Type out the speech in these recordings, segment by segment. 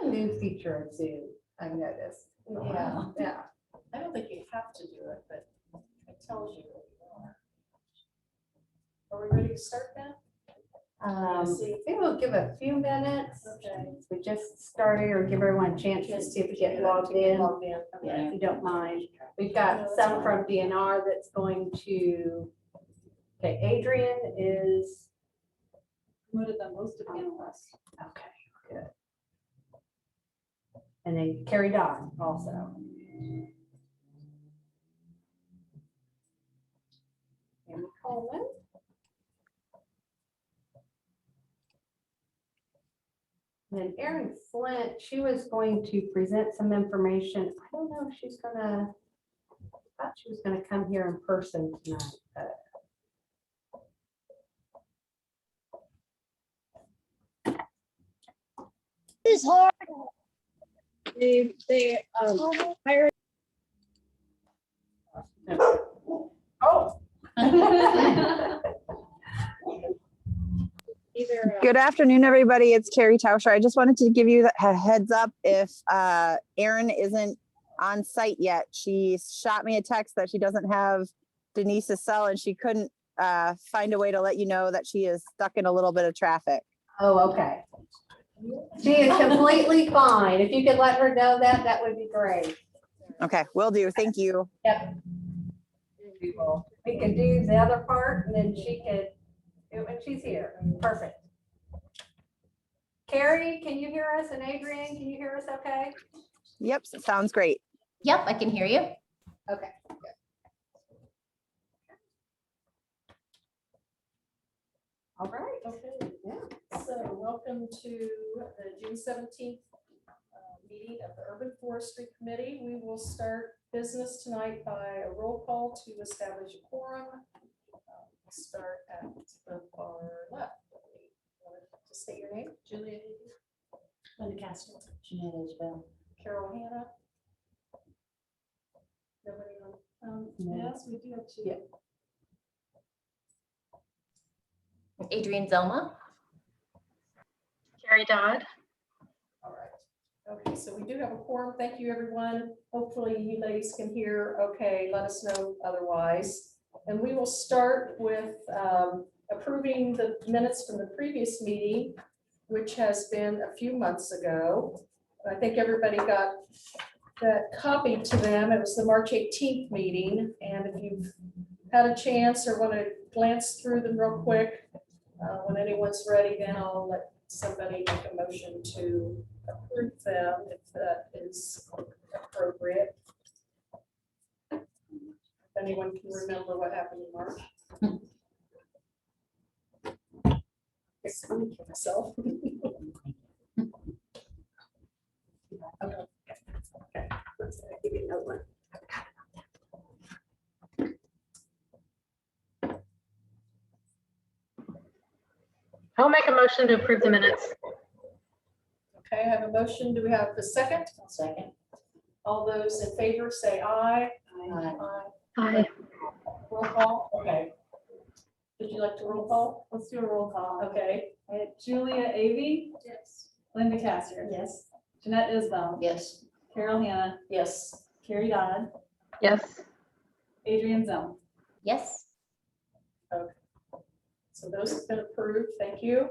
a new feature of Zoom, I've noticed. Yeah. Yeah. I don't think you have to do it, but it tells you where you are. Are we ready to start then? I think we'll give a few minutes. Okay. We just started, or give everyone a chance to see if we get logged in. Okay. If you don't mind. We've got some from DNR that's going to, okay, Adrian is. Promoted the most of the analysts. Okay, good. And then Carrie Dodd also. And Coleman. And then Erin Flint, she was going to present some information. I don't know if she's gonna, I thought she was gonna come here in person tonight, but. It's hard. They hired. Oh. Good afternoon, everybody. It's Carrie Tauscher. I just wanted to give you a heads up if Erin isn't on site yet. She shot me a text that she doesn't have Denise's cell and she couldn't find a way to let you know that she is stuck in a little bit of traffic. Oh, okay. She is completely fine. If you could let her know that, that would be great. Okay, will do. Thank you. Yep. We could do the other part and then she could do it when she's here. Perfect. Carrie, can you hear us? And Adrian, can you hear us okay? Yep, sounds great. Yep, I can hear you. Okay. Good. All right. Okay. Yeah. So welcome to the June 17th meeting of the Urban Forestry Committee. We will start business tonight by a roll call to establish a quorum. Start at the far left. Want to state your name? Julia. Linda Castro. Jeanette Isabel. Carol Hannah. Nobody on? Yes, we do have two. Yeah. Adrian Zelma. Carrie Dodd. All right. Okay, so we do have a quorum. Thank you, everyone. Hopefully you ladies can hear okay. Let us know otherwise. And we will start with approving the minutes from the previous meeting, which has been a few months ago. I think everybody got that copied to them. It was the March 18th meeting. And if you've had a chance or want to glance through them real quick, when anyone's ready, then I'll let somebody make a motion to approve them if that is appropriate. If anyone can remember what happened in March. It's funny for myself. Okay. Okay. Let's give you another one. I'll make a motion to approve the minutes. Okay, I have a motion. Do we have a second? Second. All those in favor say aye. Aye. Aye. Roll call. Okay. Would you like to roll call? Let's do a roll call. Okay. Julia Avey, Yes. Linda Castor. Yes. Jeanette Isbell. Yes. Carol Hannah, Yes. Carrie Dodd, Yes. Adrian Zelm. Yes. So those have been approved. Thank you.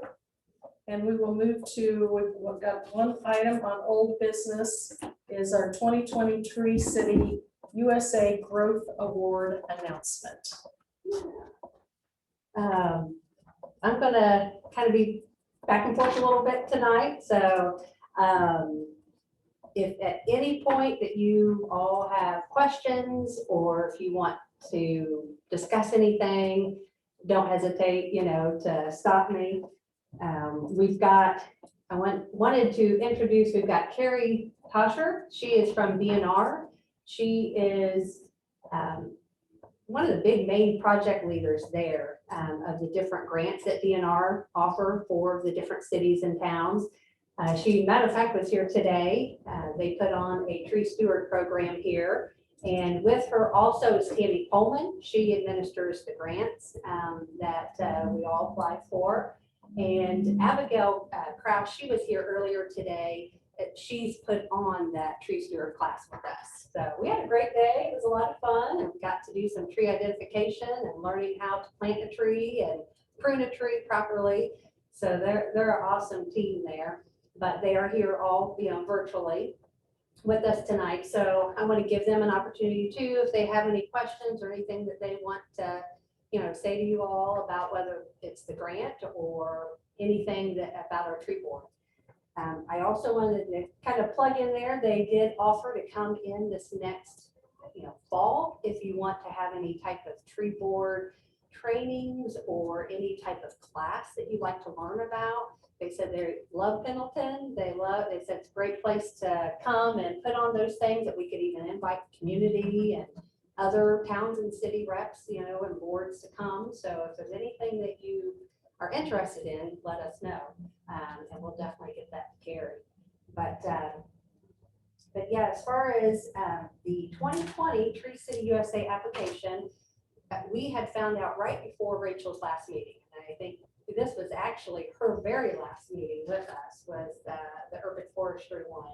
And we will move to, we've got one item on old business is our 2023 City USA Growth Award announcement. I'm gonna kind of be back and forth a little bit tonight, so if at any point that you all have questions or if you want to discuss anything, don't hesitate, to stop me. We've got, wanted to introduce, we've got Carrie Tauscher. She is from DNR. She is one of the big main project leaders there of the different grants that DNR offer for the different cities and towns. She, matter of fact, was here today. They put on a tree steward program here. And with her also is Tammy Coleman. She administers the grants that we all apply for. And Abigail Kraus, she was here earlier today, she's put on that tree steward class with us. So we had a great day. It was a lot of fun, and we got to do some tree identification and learning how to plant a tree and prune a tree properly. So they're an awesome team there, but they are here all, virtually with us tonight. So I want to give them an opportunity too, if they have any questions or anything that they want to, say to you all about whether it's the grant or anything about our tree board. I also wanted to kind of plug in there, they did offer to come in this next, fall, if you want to have any type of tree board trainings or any type of class that you'd like to learn about. They said they love Pendleton. They said it's a great place to come and put on those things, that we could even invite the community and other towns and city reps, and boards to come. So if there's anything that you are interested in, let us know. And we'll definitely get that to Carrie. But yeah, as far as the 2020 Tree City USA application, we had found out right before Rachel's last meeting. And I think this was actually her very last meeting with us, was the urban forestry one.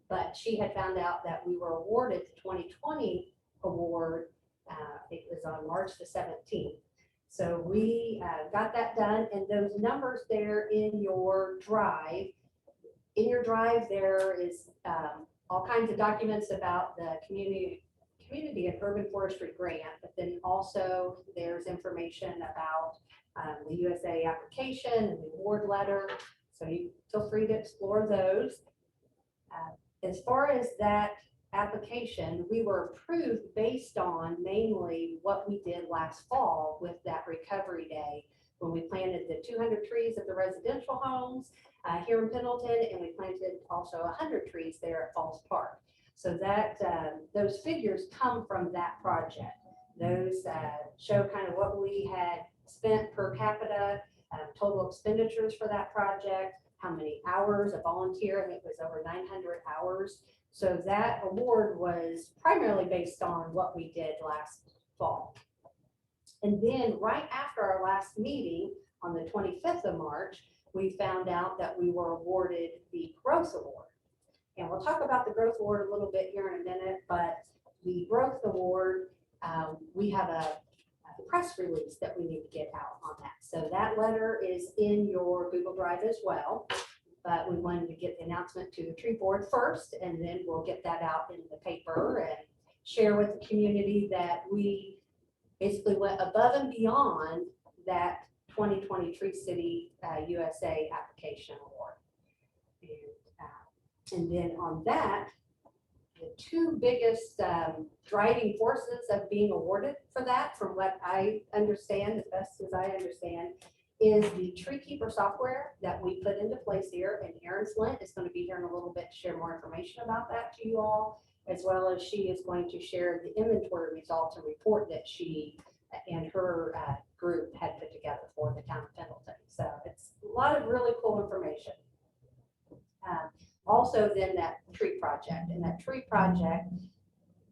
But she had found out that we were awarded the 2020 award. It was on March the 17th. So we got that done, and those numbers there in your drive. In your drive, there is all kinds of documents about the community and urban forestry grant, but then also there's information about the USA application and the award letter. So you feel free to explore those. As far as that application, we were approved based on mainly what we did last fall with that recovery day, when we planted the 200 trees at the residential homes here in Pendleton, and we planted also 100 trees there at Falls Park. So that those figures come from that project. Those show kind of what we had spent per capita, total expenditures for that project, how many hours, a volunteer, I think it was over 900 hours. So that award was primarily based on what we did last fall. And then right after our last meeting on the 25th of March, we found out that we were awarded the Growth Award. And we'll talk about the Growth Award a little bit here in a minute, but the Growth Award, we have a press release that we need to get out on that. So that letter is in your Google Drive as well. But we wanted to get the announcement to the tree board first, and then we'll get that out in the paper and share with the community that we basically went above and beyond that 2020 Tree City USA application award. And then on that, the two biggest driving forces of being awarded for that, from what I understand, as best as I understand, is the Tree Keeper software that we put into place here. And Erin Slint is going to be here in a little bit to share more information about that to you all, as well as she is going to share the inventory results and report that she and her group had put together for the town of Pendleton. So it's a lot of really cool information. Also then that tree project, and that tree project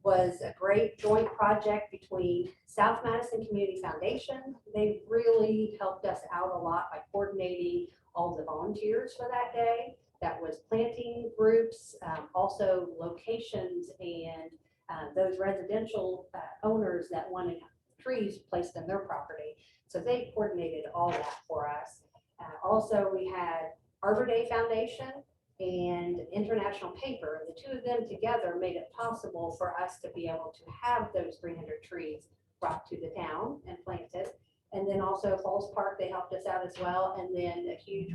was a great joint project between South Madison Community Foundation. They really helped us out a lot by coordinating all the volunteers for that day. That was planting groups, also locations, and those residential owners that wanted trees placed on their property. So they coordinated all that for us. Also, we had Arbor Day Foundation and International Paper. The two of them together made it possible for us to be able to have those 300 trees brought to the town and planted. And then also Falls Park, they helped us out as well. And then a huge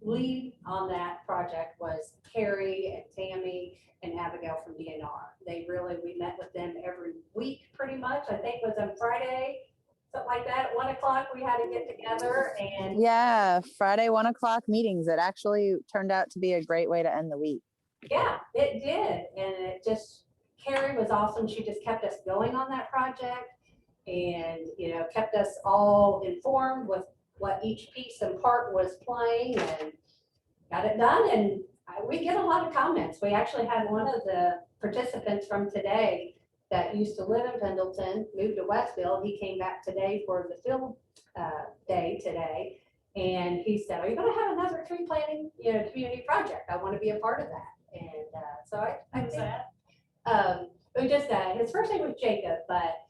lead on that project was Carrie and Tammy and Abigail from DNR. We met with them every week pretty much. I think it was on Friday, something like that, at 1 o'clock we had to get together. And Yeah, Friday 1 o'clock meetings. It actually turned out to be a great way to end the week. yeah, it did. And Carrie was awesome. She just kept us going on that project, and kept us all informed with what each piece and part was playing, and got it done. And we get a lot of comments. We actually had one of the participants from today that used to live in Pendleton, moved to Westville. He came back today for the field day today, And he said, are you gonna have another tree planting, community project? I want to be a part of that. And so I Who's think, that? we just, his first name was Jacob, but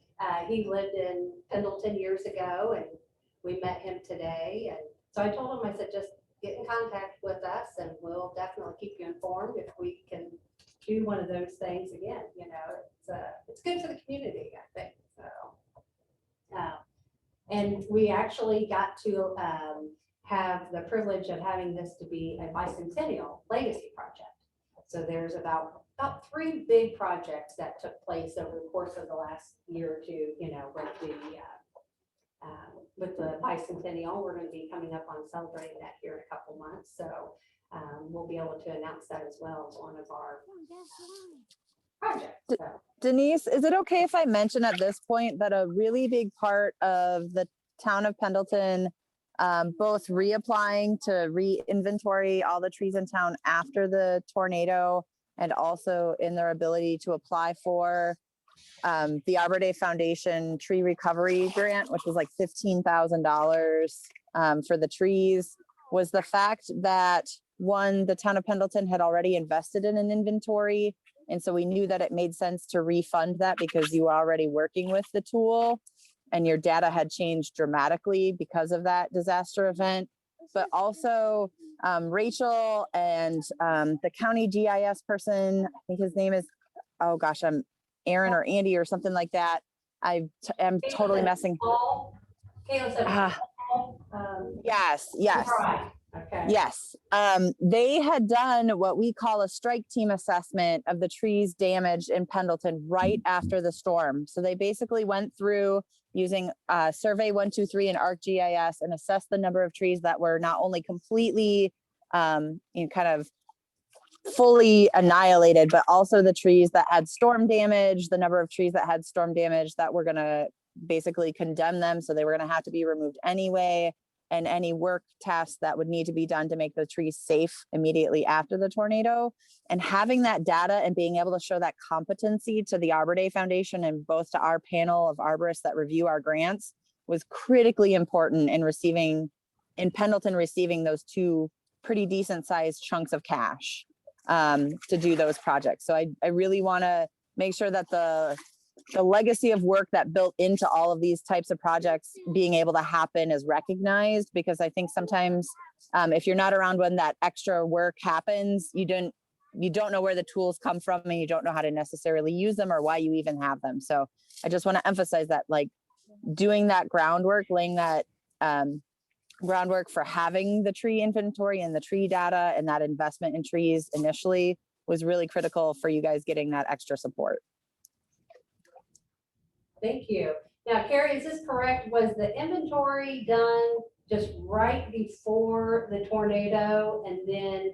he lived in Pendleton years ago and we met him today. And so I told him, I said, just get in contact with us and we'll definitely keep you informed if we can do one of those things again. It's good for the community, I think, so. And we actually got to have the privilege of having this to be a bicentennial legacy project. So there's about 3 big projects that took place over the course of the last year or two, with the bicentennial. We're going to be coming up on celebrating that here in a couple months. So we'll be able to announce that as well as one of our projects. So. Denise, is it okay if I mention at this point that a really big part of the town of Pendleton, both reapplying to re-inventory all the trees in town after the tornado, and also in their ability to apply for the Arbor Day Foundation tree recovery grant, which was like $15,000 for the trees, was the fact that, one, the town of Pendleton had already invested in an inventory. And so we knew that it made sense to refund that because you were already working with the tool and your data had changed dramatically because of that disaster event. But also Rachel and the county GIS person, I think his name is, oh gosh, I'm Aaron or Andy or something like that. I am totally messing. Caleb said Paul, Yes. right. Okay. Yes. They had done what we call a strike team assessment of the trees damaged in Pendleton right after the storm. So they basically went through using Survey 123 and ArcGIS and assessed the number of trees that were not only completely kind of fully annihilated, but also the trees that had storm damage, the number of trees that had storm damage that were going to basically condemn them. So they were going to have to be removed anyway. And any work tasks that would need to be done to make the trees safe immediately after the tornado. And having that data and being able to show that competency to the Arbor Day Foundation and both to our panel of arborists that review our grants was critically important in Pendleton receiving those 2 pretty decent sized chunks of cash to do those projects. So I really want to make sure that the legacy of work that built into all of these types of projects being able to happen is recognized, because I think sometimes if you're not around when that extra work happens, you don't know where the tools come from and you don't know how to necessarily use them or why you even have them. So I just want to emphasize that, like, doing that groundwork, laying that groundwork for having the tree inventory and the tree data and that investment in trees initially was really critical for you guys getting that extra support. Thank you. Now, Carrie, is this correct? Was the inventory done just right before the tornado and then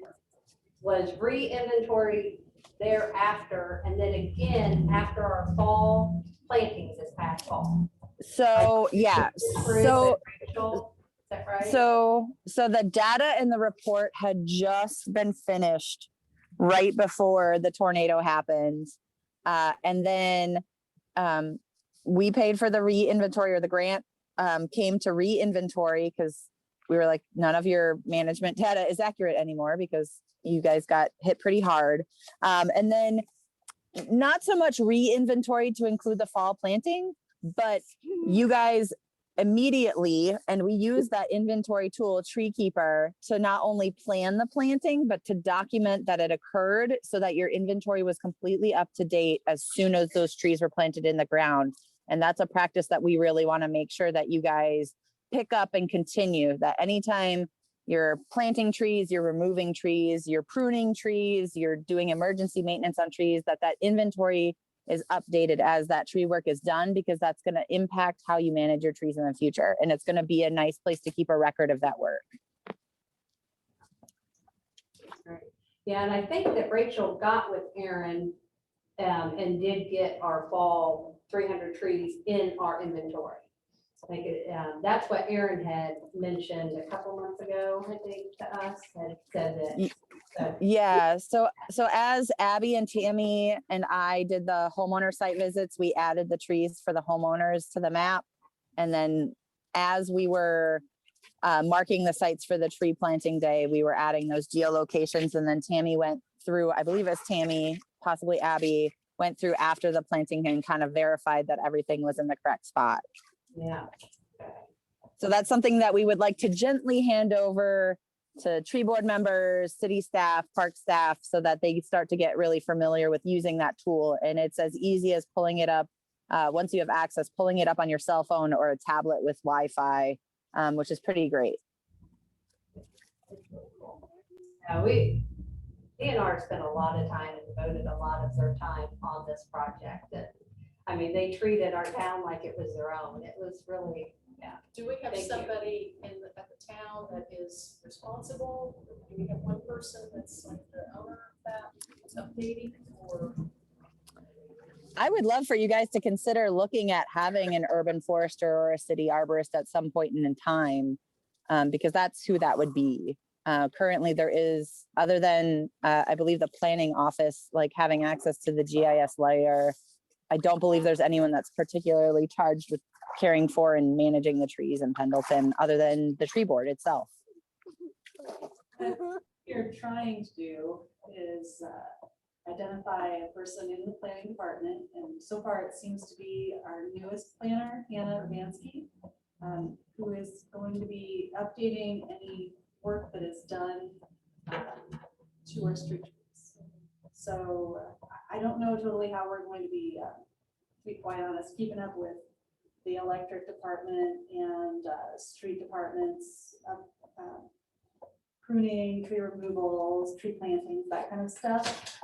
was re-inventory thereafter and then again after our fall plantings this past fall? So yeah, so is that right? So the data in the report had just been finished right before the tornado happened. And then we paid for the re-inventory, or the grant came to re-inventory because we were like, none of your management data is accurate anymore because you guys got hit pretty hard. And then not so much re-inventory to include the fall planting, but you guys immediately, and we use that inventory tool, Tree Keeper, to not only plan the planting, but to document that it occurred so that your inventory was completely up to date as soon as those trees were planted in the ground. And that's a practice that we really want to make sure that you guys pick up and continue, that anytime you're planting trees, you're removing trees, you're pruning trees, you're doing emergency maintenance on trees, that inventory is updated as that tree work is done, because that's going to impact how you manage your trees in the future. And it's going to be a nice place to keep a record of that work. Right. Yeah, and I think that Rachel got with Aaron and did get our fall 300 trees in our inventory. I think that's what Aaron had mentioned a couple months ago, I think, to us, had said that. Yeah, so as Abby and Tammy and I did the homeowner site visits, we added the trees for the homeowners to the map. And then as we were marking the sites for the tree planting day. We were adding those geolocations, and then Tammy went through, I believe it's Tammy, possibly Abby, went through after the planting and kind of verified that everything was in the correct spot. Yeah. So that's something that we would like to gently hand over to tree board members, city staff, park staff, so that they start to get really familiar with using that tool. And it's as easy as pulling it up. Once you have access, pulling it up on your cell phone or a tablet with Wi-Fi, which is pretty great. Yeah, DNR spent a lot of time and devoted a lot of their time on this project. And I mean, they treated our town like it was their own. It was really, yeah. Do we have Thank you. somebody at the town that is responsible? Do we have one person that's like the owner of that, that's updating, or? I would love for you guys to consider looking at having an urban forester or a city arborist at some point in time, because that's who that would be. Currently, there is, other than I believe the planning office, like having access to the GIS layer, I don't believe there's anyone that's particularly charged with caring for and managing the trees in Pendleton, other than the tree board itself. What you're trying to do is identify a person in the planning department, and so far it seems to be our newest planner, Hannah Urbanski, who is going to be updating any work that is done to our street trees. So I don't know totally how we're going to be quite honest, keeping up with the electric department and street departments, pruning, tree removals, tree plantings, that kind of stuff.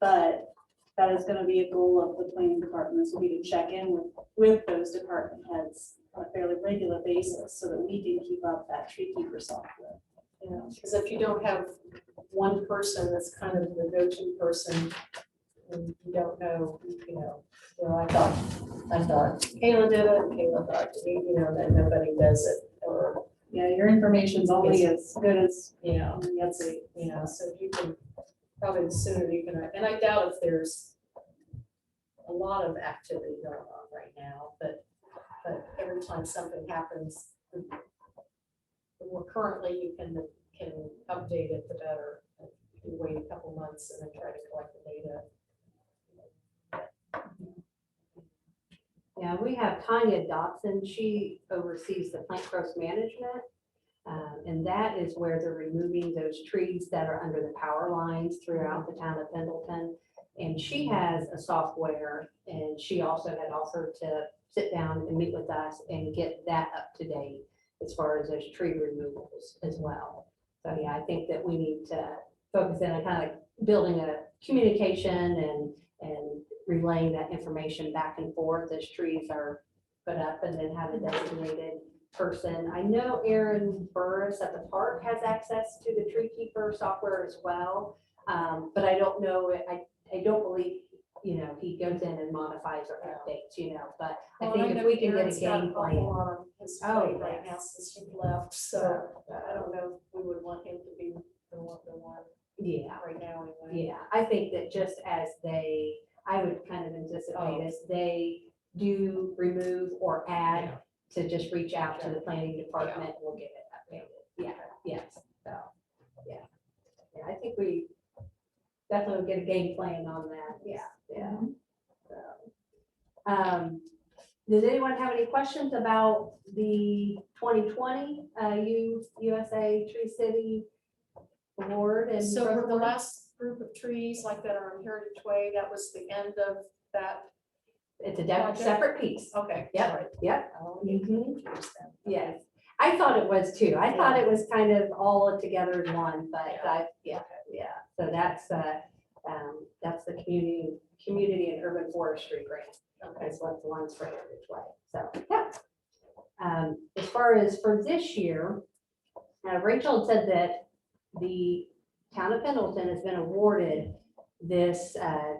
But that is going to be a goal of the planning department, so we can check in with those department heads on a fairly regular basis so that we can keep up that tree keeper software. You know, because if you don't have one person that's kind of the go-to person, and you don't know, I thought Kayla did it, and Kayla thought, that nobody does it, or, Yeah, your information's only as good as, that's it, so if you can, probably the sooner you can, and I doubt if there's a lot of activity going on right now, but every time something happens, the more currently you can update it, the better. You wait a couple months and then try to collect the data. Yeah, we have Tanya Dotson. She oversees the plant growth management. And that is where they're removing those trees that are under the power lines throughout the town of Pendleton. And she has a software, and she also had offered to sit down and meet with us and get that up to date as far as those tree removals as well. So yeah, I think that we need to focus in on kind of building a communication and relaying that information back and forth as trees are put up, and then have a designated person. I know Aaron Burris at the park has access to the tree keeper software as well. But I don't know, I don't believe, he goes in and modifies or updates, but I think if we can get a game plan. On his Oh, plate right now since he left, so I don't know if we would want him to be the one Yeah, right now anyway. yeah, I think that just as I would kind of anticipate as they do remove or add, to just reach out to the planning department, we'll get it updated. Yeah, yes, so, yeah. Yeah, I think we definitely will get a game plan on that, yeah. So, does anyone have any questions about the 2020 USA Tree City Award? And So for the President? last group of trees like that are on Heritage Way, that was the end of that. It's a project? separate piece. Okay. Yep, all right. yep. I'll Mhm. introduce them. Yes, I thought it was too. I thought it was kind of all together in one, but yeah. So that's the community and urban forestry grant. That's what the ones for Heritage Way. So, yeah. As far as for this year, Rachel said that the town of Pendleton has been awarded this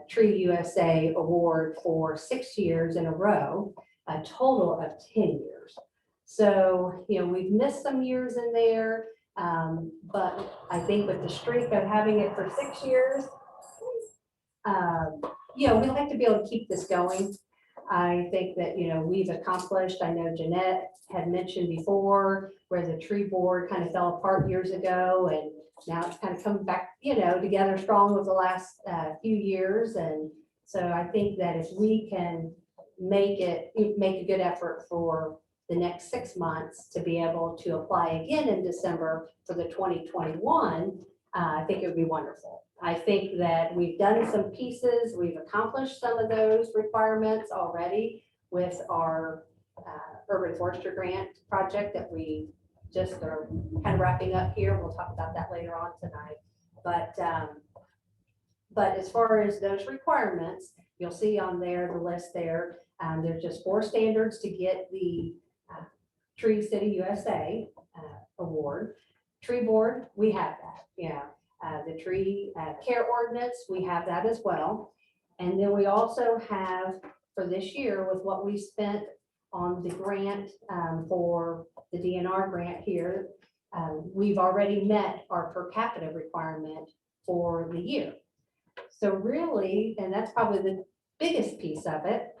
Tree USA award for 6 years in a row, a total of 10 years. So, we've missed some years in there, but I think with the streak of having it for 6 years, we like to be able to keep this going. I think that, we've accomplished, I know Jeanette had mentioned before, where the tree board kind of fell apart years ago, and now it's kind of come back, together strong with the last few years. And so I think that if we can make a good effort for the next 6 months to be able to apply again in December for the 2021, I think it would be wonderful. I think that we've done some pieces, we've accomplished some of those requirements already with our urban forester grant project that we just are kind of wrapping up here. We'll talk about that later on tonight. But as far as those requirements, you'll see on there, the list there, there's just 4 standards to get the Tree City USA award. Tree board, we have that, yeah. The tree care ordinance, we have that as well. And then we also have for this year with what we spent on the grant for the DNR grant here, we've already met our per capita requirement for the year. So really, and that's probably the biggest piece of it,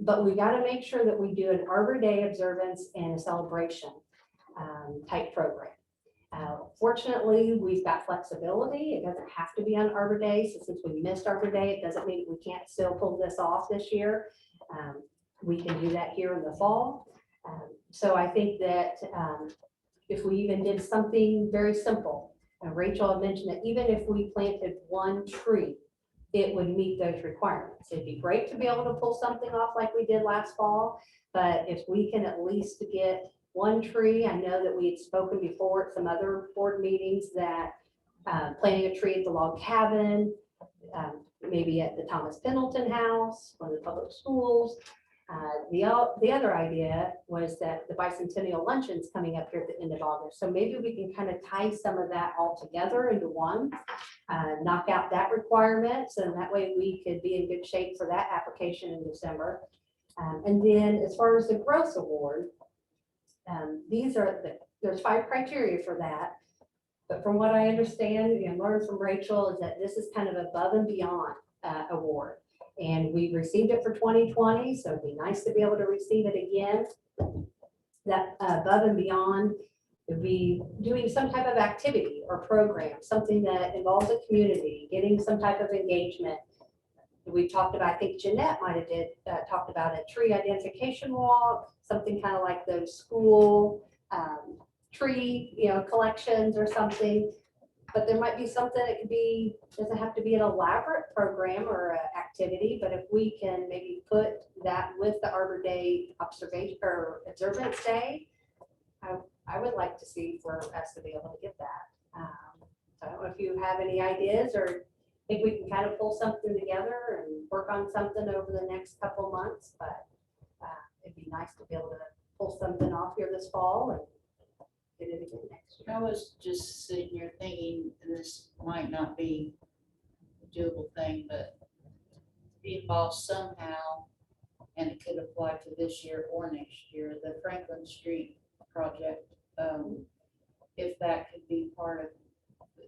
but we got to make sure that we do an Arbor Day observance and a celebration type program. Fortunately, we've got flexibility. It doesn't have to be on Arbor Day. So since we missed Arbor Day, it doesn't mean we can't still pull this off this year. We can do that here in the fall. So I think that if we even did something very simple, Rachel had mentioned that even if we planted 1 tree, it would meet those requirements. It'd be great to be able to pull something off like we did last fall, but if we can at least get 1 tree, I know that we had spoken before at some other board meetings that planting a tree at the log cabin, maybe at the Thomas Pendleton House, one of the public schools. The other idea was that the bicentennial luncheon's coming up here at the end of August. So maybe we can kind of tie some of that all together into one, knock out that requirement. So that way we could be in good shape for that application in December. And then as far as the Gross Award, there's 5 criteria for that. But from what I understand and learned from Rachel is that this is kind of above and beyond award. And we received it for 2020, so it'd be nice to be able to receive it again. That above and beyond would be doing some type of activity or program, something that involves the community, getting some type of engagement. We talked about, I think Jeanette might have talked about a tree identification walk, something kind of like those school tree, collections or something. But there might be something that could be, doesn't have to be an elaborate program or activity, but if we can maybe put that with the Arbor Day observation or observance day, I would like to see for us to be able to get that. So I don't know if you have any ideas or think we can kind of pull something together and work on something over the next couple of months, but it'd be nice to be able to pull something off here this fall and get it again next year. I was just sitting here thinking this might not be a doable thing, but be involved somehow, and it could apply to this year or next year, the Franklin Street project. If that could be part of,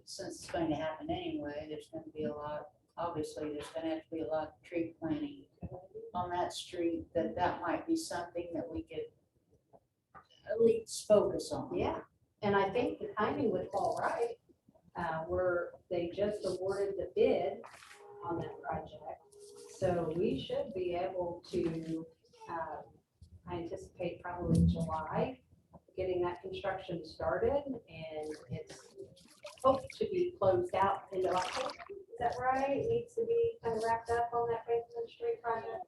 since it's going to happen anyway, there's going to be a lot, obviously there's going to have to be a lot of tree planting on that street, that might be something that we could at least focus on. Yeah, and I think the timing would fall right, where they just awarded the bid on that project. So we should be able to, I anticipate probably July, getting that construction started, and it's hoped to be closed out into October. Is that right? It needs to be kind of wrapped up on that Franklin Street project.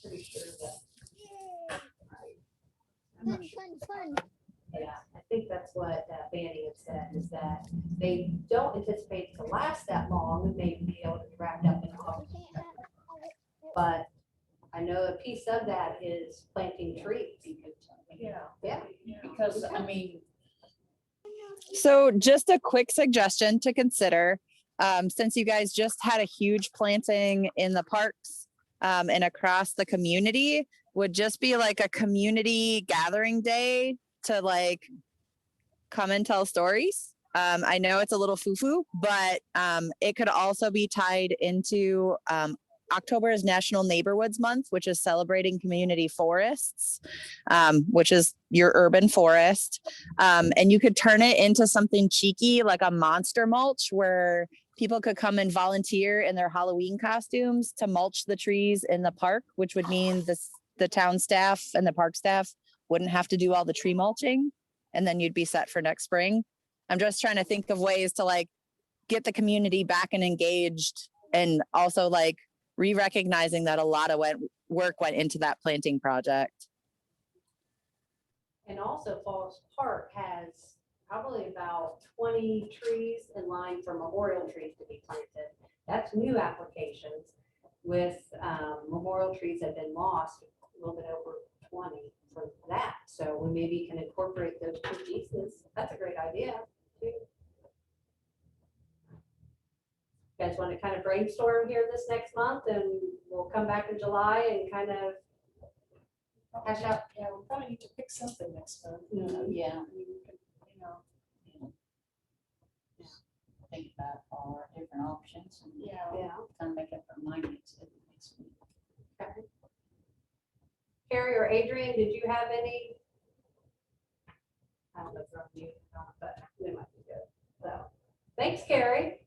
Pretty sure that. I'm not sure. Yeah, I think that's what Banning had said, is that they don't anticipate to last that long, maybe be able to be wrapped up in August. But I know a piece of that is planting trees. Yeah. Because, I mean, So just a quick suggestion to consider, since you guys just had a huge planting in the parks and across the community, would just be like a community gathering day to like come and tell stories. I know it's a little foo-foo, but it could also be tied into October is National Neighborhoods Month, which is celebrating community forests, which is your urban forest. And you could turn it into something cheeky like a monster mulch where people could come and volunteer in their Halloween costumes to mulch the trees in the park, which would mean the town staff and the park staff wouldn't have to do all the tree mulching. And then you'd be set for next spring. I'm just trying to think of ways to like get the community back and engaged, and also like re-recognizing that a lot of work went into that planting project. And also Forest Park has probably about 20 trees in line for memorial trees to be planted. That's new applications with memorial trees that have been lost, a little bit over 20 for that. So we maybe can incorporate those two pieces. That's a great idea too. You guys want to kind of brainstorm here this next month, and we'll come back in July and kind of hash out. Yeah, we probably need to pick something next month. Yeah, I mean, we could, think about all our different options and yeah. Yeah. kind of make up our mind next week. Okay. Carrie or Adrian, did you have any? I don't know if they're on mute or not, but they might be good. So, thanks, Carrie.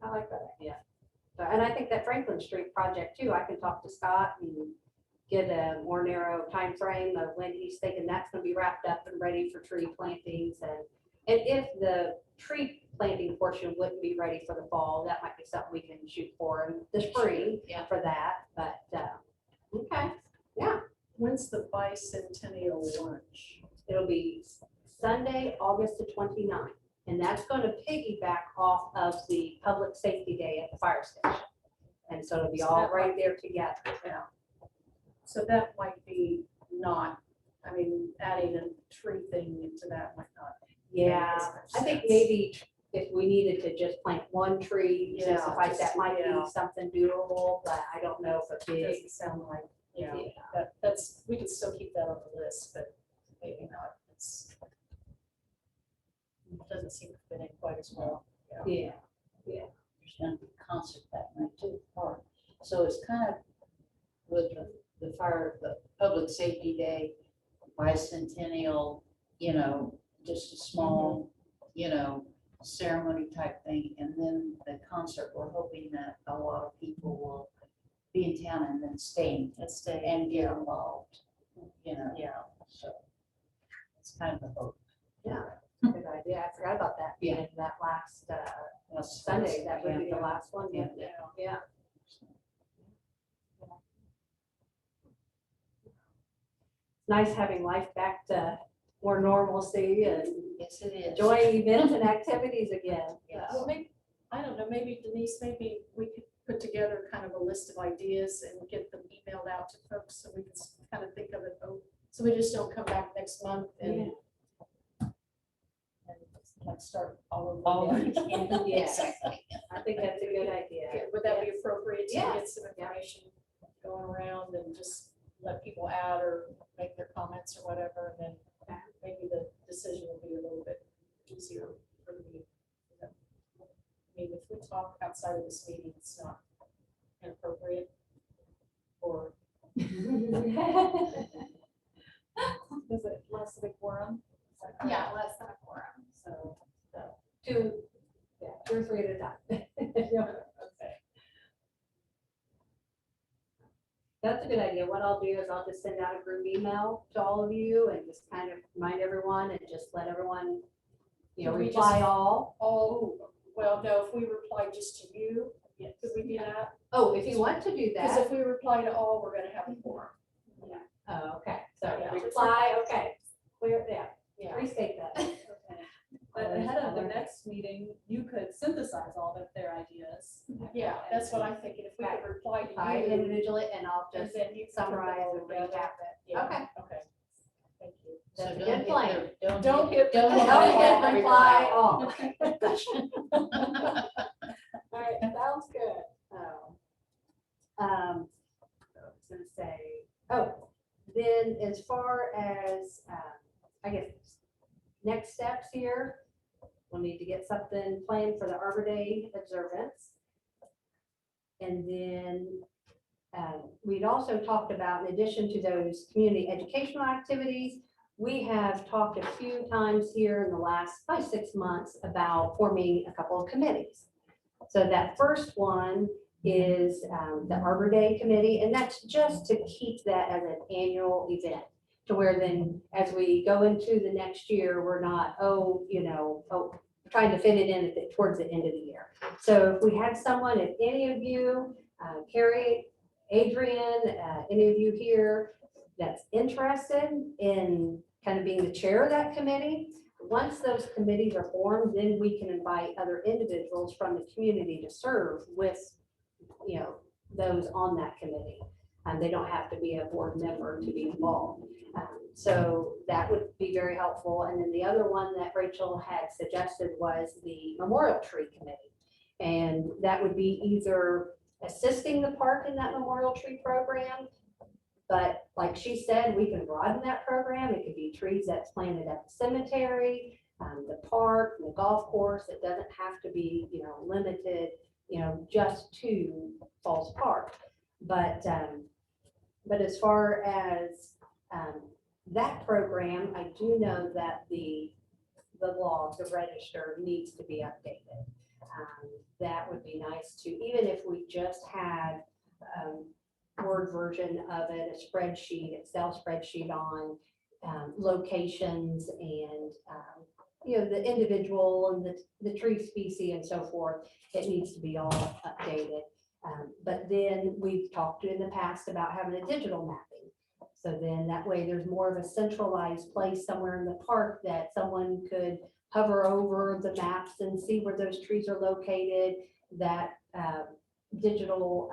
I like that idea. So, and I think that Franklin Street project too, I can talk to Scott and get a more narrow time frame of when he's thinking that's gonna be wrapped up and ready for tree plantings. And if the tree planting portion wouldn't be ready for the fall, that might be something we can shoot for in the spring. Yeah. For that, but, okay, yeah. When's the bicentennial lunch? It'll be Sunday, August the 29th, and that's going to piggyback off of the Public Safety Day at the fire station. And so it'll be all right there together. Yeah. So that might be not, I mean, adding a tree thing into that might not. Yeah, as much I think sense. maybe if we needed to just plant one tree, to Yeah, suffice, that just- might yeah. be something doable, but I don't know if a It big. doesn't sound like, yeah, Yeah. that's, we could still keep that on the list, but maybe not. It doesn't seem to fit in quite as well. Yeah, There's gonna be a concert that night too, at the park. So it's kind of with the Public Safety Day, bicentennial, just a small, ceremony type thing. And then the concert, we're hoping that a lot of people will be in town and then stay and get involved, Yeah. so it's kind of the hope. yeah, good idea. I forgot about that being that last Sunday. That would be the last one. Yeah. Yeah. Nice having life back to more normalcy and Yes, it is. enjoying events and activities again. Yes. Well, maybe, I don't know, maybe Denise, maybe we could put together kind of a list of ideas and get them emailed out to folks so we can kind of think of it. So we just don't come back next month and like start all over again. Yes. Exactly. I think that's a good idea. Would that be appropriate to Yes. get some information going around and just let people add or make their comments or whatever, and then maybe the decision will be a little bit easier for me. I mean, if we talk outside of this meeting, it's not inappropriate, or is it less of a quorum? Yeah, less than a quorum. So, Two or three at a time. okay. That's a good idea. What I'll do is I'll just send out a group email to all of you and just kind of remind everyone and just let everyone, Could we reply just- all. Oh, well, no, if we reply just to you, could we do that? Oh, if you want to do Because that. if we reply to all, we're gonna have a quorum. Oh, okay. So Yeah. reply, okay. Clear, Yeah. restate that. But ahead of the next meeting, you could synthesize all of their ideas. Yeah, that's what I'm thinking. If we could reply I to you, individually, and I'll and just then you can put them summarize all and together. recap it. Yeah, Okay. okay. Thank you. So That's a don't good hit plan. the- Don't hit the- don't Don't hit hit reply all. All right, Sounds good. I was gonna say, then as far as, I guess, next steps here, we'll need to get something planned for the Arbor Day observance. And then we'd also talked about, in addition to those community educational activities, we have talked a few times here in the last 5-6 months about forming a couple of committees. So that first one is the Arbor Day Committee, and that's just to keep that as an annual event, to where then as we go into the next year, we're not, trying to fit it in towards the end of the year. So if we had someone, if any of you, Carrie, Adrian, any of you here that's interested in kind of being the chair of that committee, once those committees are formed, then we can invite other individuals from the community to serve with, those on that committee. And they don't have to be a board member to be involved. So that would be very helpful. And then the other one that Rachel had suggested was the Memorial Tree Committee. And that would be either assisting the park in that Memorial Tree program, but like she said, we can broaden that program. It could be trees that's planted at the cemetery, the park, the golf course. It doesn't have to be, limited, just to Falls Park. But as far as that program, I do know that the law, the register needs to be updated. That would be nice too, even if we just had Word version of it, a spreadsheet, Excel spreadsheet on locations and the individual and the tree species and so forth. It needs to be all updated. But then we've talked in the past about having a digital mapping. So then that way there's more of a centralized place somewhere in the park that someone could hover over the maps and see where those trees are located. That digital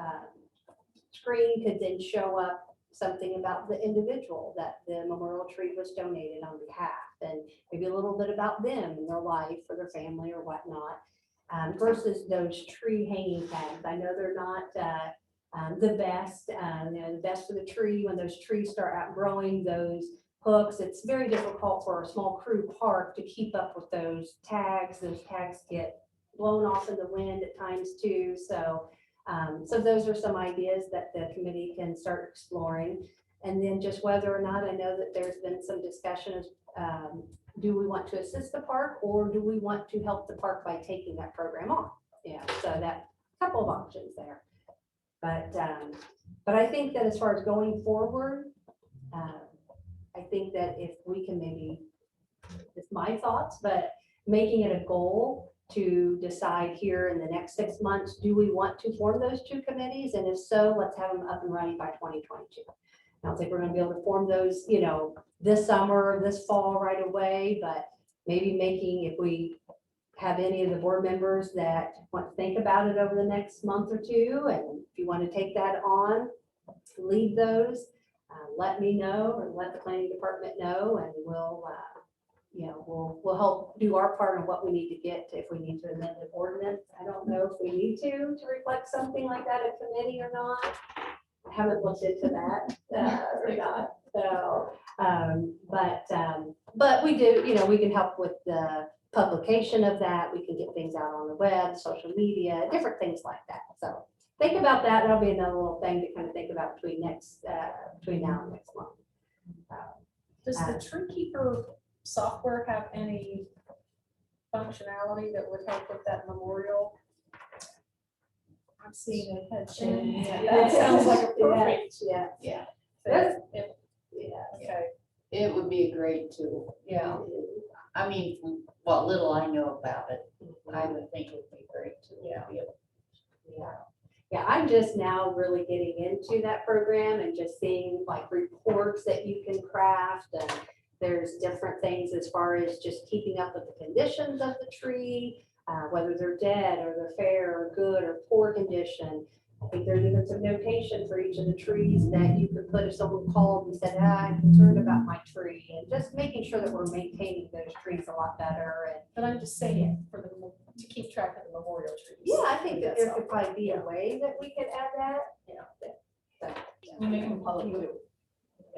screen could then show up something about the individual that the memorial tree was donated on behalf, and maybe a little bit about them and their life or their family or whatnot, versus those tree hanging tags. I know they're not the best, the best for the tree. When those trees start outgrowing those hooks, it's very difficult for a small crew park to keep up with those tags. Those tags get blown off in the wind at times too. So those are some ideas that the committee can start exploring. And then just whether or not, I know that there's been some discussion of, do we want to assist the park, or do we want to help the park by taking that program on? So that couple of options there. But I think that as far as going forward, I think that if we can maybe, it's my thoughts, but making it a goal to decide here in the next 6 months, do we want to form those two committees? And if so, let's have them up and running by 2022. I don't think we're going to be able to form those, this summer, this fall right away, but maybe making, if we have any of the board members that want to think about it over the next month or two, and if you want to take that on, lead those, let me know, or let the planning department know, and we'll help do our part on what we need to get to, if we need to amend the ordinance. I don't know if we need to reflect something like that at committee or not. I haven't looked into that or not. So, but we do, we can help with the publication of that. We can get things out on the web, social media, different things like that. So think about that. That'll be another little thing to kind of think about between now and next month. Does the Tree Keeper software have any functionality that would help with that memorial? I'm seeing a head shake. That sounds like a perfect. Yeah. fit. Okay. It would be a great tool. Yeah. I mean, from what little I know about it, I would think it would be great too. Yeah, I'm just now really getting into that program and just seeing like reports that you can craft, and there's different things as far as just keeping up with the conditions of the tree, whether they're dead or they're fair or good or poor condition. I think there's even some notation for each of the trees that you could put if someone called and said, I'm concerned about my tree, and just making sure that we're maintaining those trees a lot better. And But I'm just saying to keep track of the memorial trees. yeah, I think that there could probably be a way that we could add that. We make them public.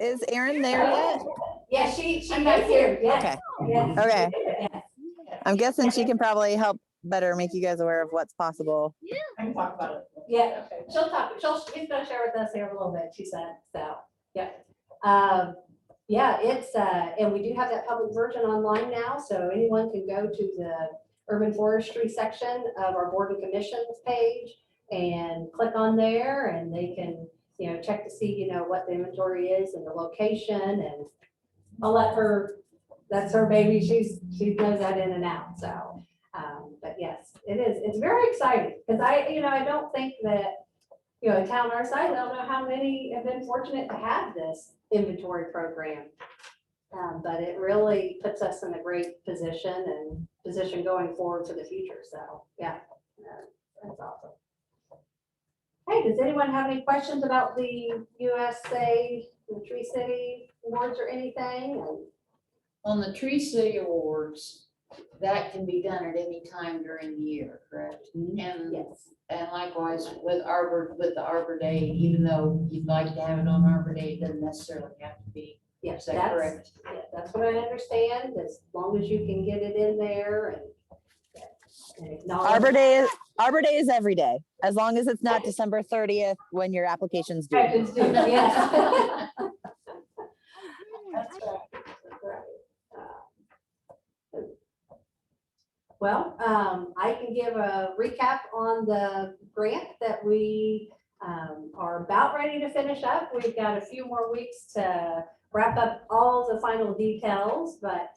Is Erin there yet? Yeah, she is here. Yes. Okay. Yes. Okay. Yes. I'm guessing she can probably help better make you guys aware of what's possible. I can talk about it. Yeah, Okay. she's gonna share with us here in a little bit, she said, so, yeah. Yeah, it's, and we do have that public version online now, so anyone can go to the urban forestry section of our board and commissions page and click on there, and they can, check to see, what the inventory is and the location, and I'll let her, that's her baby, she knows that in and out, so. But yes, it's very exciting, because I don't think that, a town our size, I don't know how many have been fortunate to have this inventory program. But it really puts us in a great position going forward for the future, so, yeah, that's awesome. Hey, does anyone have any questions about the USA, the Tree City Awards or anything? On the Tree City Awards, that can be done at any time during the year, correct? And, Yes. and likewise with the Arbor Day, even though you'd like to have it on Arbor Day, it doesn't necessarily have to be. Yes, Is that that's, correct? yeah, that's what I understand, as long as you can get it in there and acknowledge. Arbor Day is every day, as long as it's not December 30th when your application's due. Yes. That's right. That's right. Well, I can give a recap on the grant that we are about ready to finish up. We've got a few more weeks to wrap up all the final details, but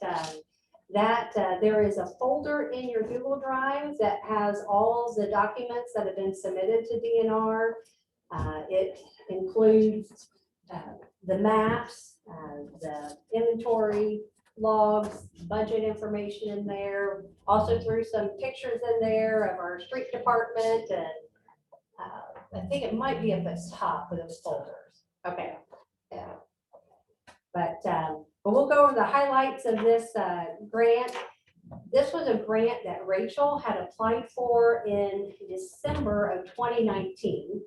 there is a folder in your Google Drive that has all the documents that have been submitted to DNR. It includes the maps, the inventory logs, budget information in there. Also threw some pictures in there of our street department, and I think it might be at the top of those folders. Okay, yeah. But we'll go over the highlights of this grant. This was a grant that Rachel had applied for in December of 2019.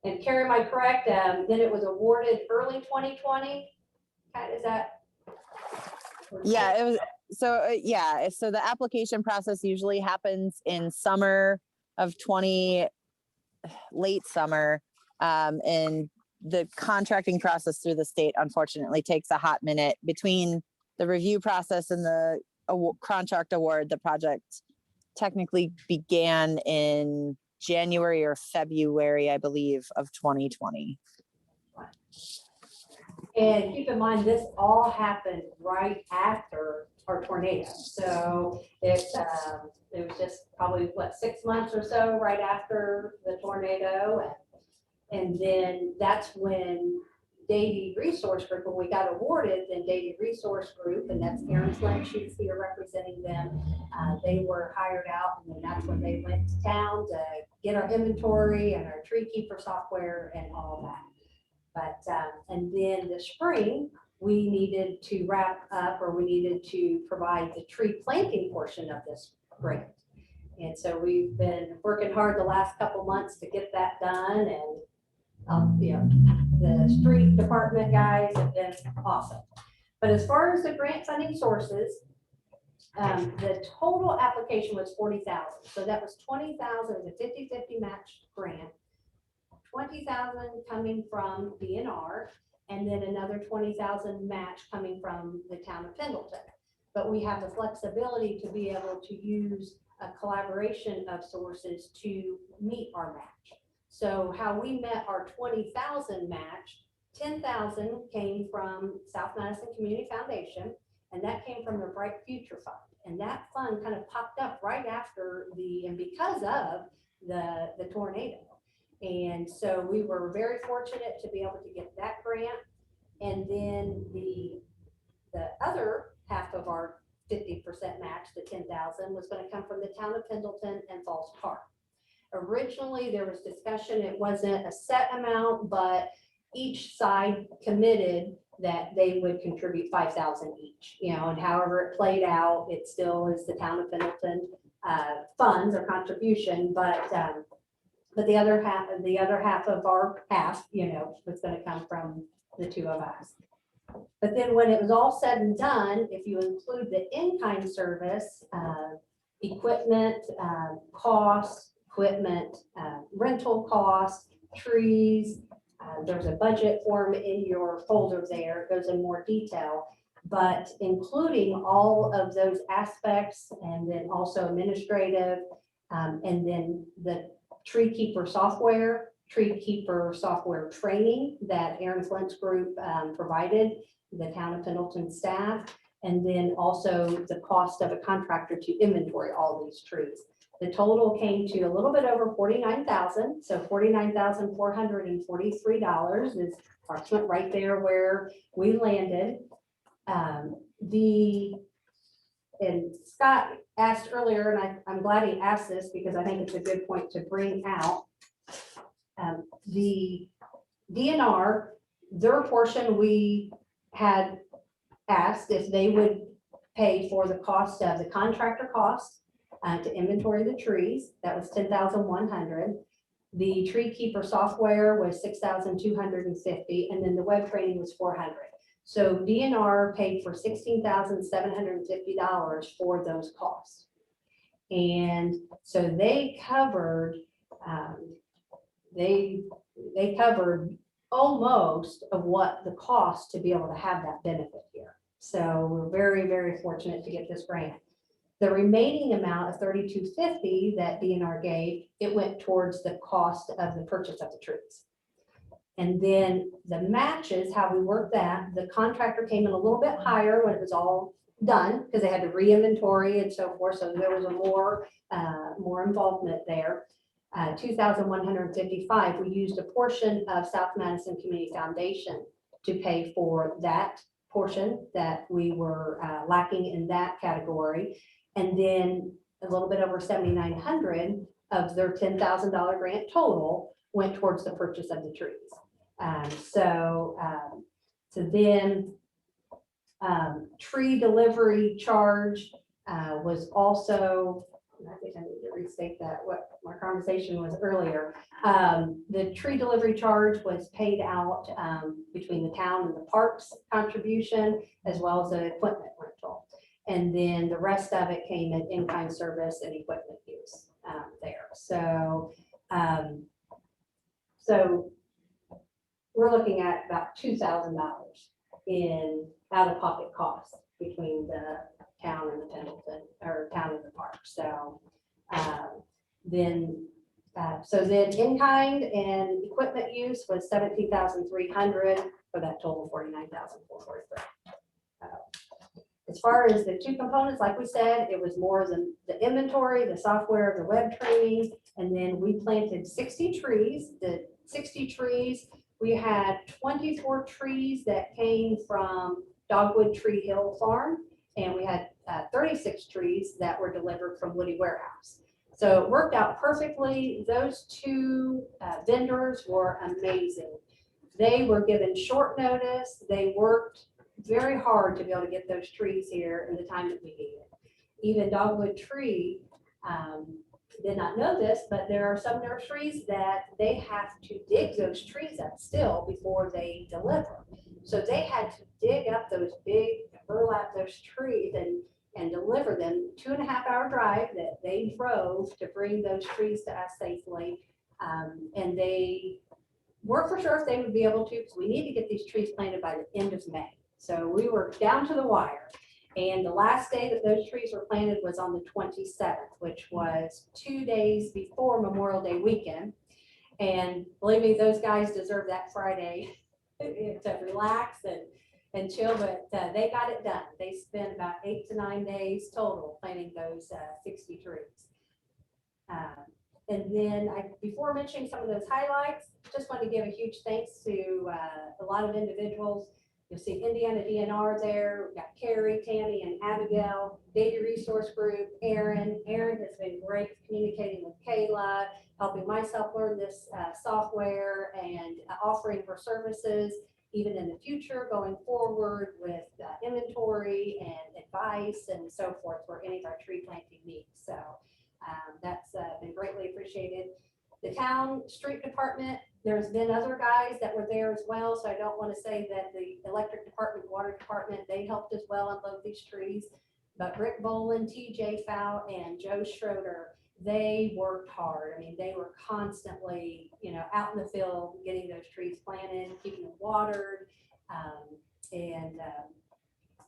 And Carrie, am I correct? Then it was awarded early 2020. Is that? Yeah, it was. So so the application process usually happens in summer of late summer, and the contracting process through the state unfortunately takes a hot minute between the review process and the contract award. The project technically began in January or February, I believe, of 2020. And keep in mind, this all happened right after our tornado. So it was just probably 6 months or so right after the tornado. And then that's when Davy Resource Group, when we got awarded, then Davy Resource Group, and that's Aaron's Lane, she's here representing them. They were hired out, and then that's when they went to town to get our inventory and our tree keeper software and all that. But, and then this spring, we needed to wrap up, or we needed to provide the tree planting portion of this grant. And so we've been working hard the last couple months to get that done, and the street department guys have been awesome. But as far as the grant funding sources, the total application was 40,000. So that was 20,000 as a 50-50 match grant. 20,000 coming from DNR, and then another 20,000 match coming from the town of Pendleton. But we have the flexibility to be able to use a collaboration of sources to meet our match. So how we met our 20,000 match, 10,000 came from South Madison Community Foundation, and that came from the Bright Future Fund. And that fund kind of popped up right after and because of the tornado. And so we were very fortunate to be able to get that grant. And then the other half of our 50% match, the 10,000, was going to come from the town of Pendleton and Falls Park. Originally, there was discussion, it wasn't a set amount, but each side committed that they would contribute 5,000 each, and however it played out, it still is the town of Pendleton funds or contribution, but the other half of our half, was going to come from the two of us. But then when it was all said and done, if you include the in-kind service, equipment, costs, equipment, rental costs, trees. There's a budget form in your folder there. It goes in more detail, but including all of those aspects and then also administrative, and then the tree keeper software training that Aaron Flint's group provided the town of Pendleton staff, and then also the cost of a contractor to inventory all these trees. The total came to a little bit over 49,000, so $49,443 is approximate right there where we landed. And Scott asked earlier, and I'm glad he asked this because I think it's a good point to bring out. The DNR, their portion, we had asked if they would pay for the cost of the contractor cost to inventory the trees. That was $10,100. The tree keeper software was $6,250, and then the web training was $400. So DNR paid for $16,750 for those costs. And so they covered, they covered almost of what the cost to be able to have that benefit here. So we're very, very fortunate to get this grant. The remaining amount of $3,250 that DNR gave, it went towards the cost of the purchase of the trees. And then the matches, how we work that, the contractor came in a little bit higher when it was all done because they had to re-inventory and so forth. So there was a more involvement there. 2,155. We used a portion of South Madison Community Foundation to pay for that portion that we were lacking in that category. And then a little bit over 7,900 of their $10,000 grant total went towards the purchase of the trees. So then tree delivery charge was also, I think I need to restate that, what my conversation was earlier. The tree delivery charge was paid out between the town and the parks contribution, as well as the equipment rental. And then the rest of it came in kind service and equipment use there. So, so we're looking at about $2,000 in out-of-pocket costs between the town and the Pendleton, or town and the park. So then in kind and equipment use was 17,300 for that total 49,443. As far as the two components, like we said, it was more than the inventory, the software, the web training, and then we planted 60 trees. The 60 trees, we had 24 trees that came from Dogwood Tree Hill Farm, and we had 36 trees that were delivered from Woody Warehouse. So it worked out perfectly. Those two vendors were amazing. They were given short notice. They worked very hard to be able to get those trees here in the time that we needed. Even Dogwood Tree did not know this, but there are some nurseries that they have to dig those trees up still before they deliver. So they had to dig up those big burlap, those trees and deliver them. 2.5-hour drive that they drove to bring those trees to us safely. And they weren't for sure if they would be able to, because we need to get these trees planted by the end of May. So we were down to the wire. And the last day that those trees were planted was on the 27th, which was 2 days before Memorial Day weekend. And believe me, those guys deserve that Friday to relax and chill, but they got it done. They spent about 8 to 9 days total planting those 60 trees. And then before mentioning some of those highlights, just want to give a huge thanks to a lot of individuals. You'll see Indiana DNR there. We've got Carrie, Tammy, and Abigail, Data Resource Group, Aaron. Aaron has been great communicating with Kayla, helping myself learn this software and offering her services even in the future going forward with inventory and advice and so forth for any of our tree planting needs. So that's been greatly appreciated. The town street department, there's been other guys that were there as well, so I don't want to say that the electric department, water department, they helped as well unload these trees. But Rick Boland, TJ Fow, and Joe Schroeder, they worked hard. I mean, they were constantly, out in the field, getting those trees planted, keeping them watered.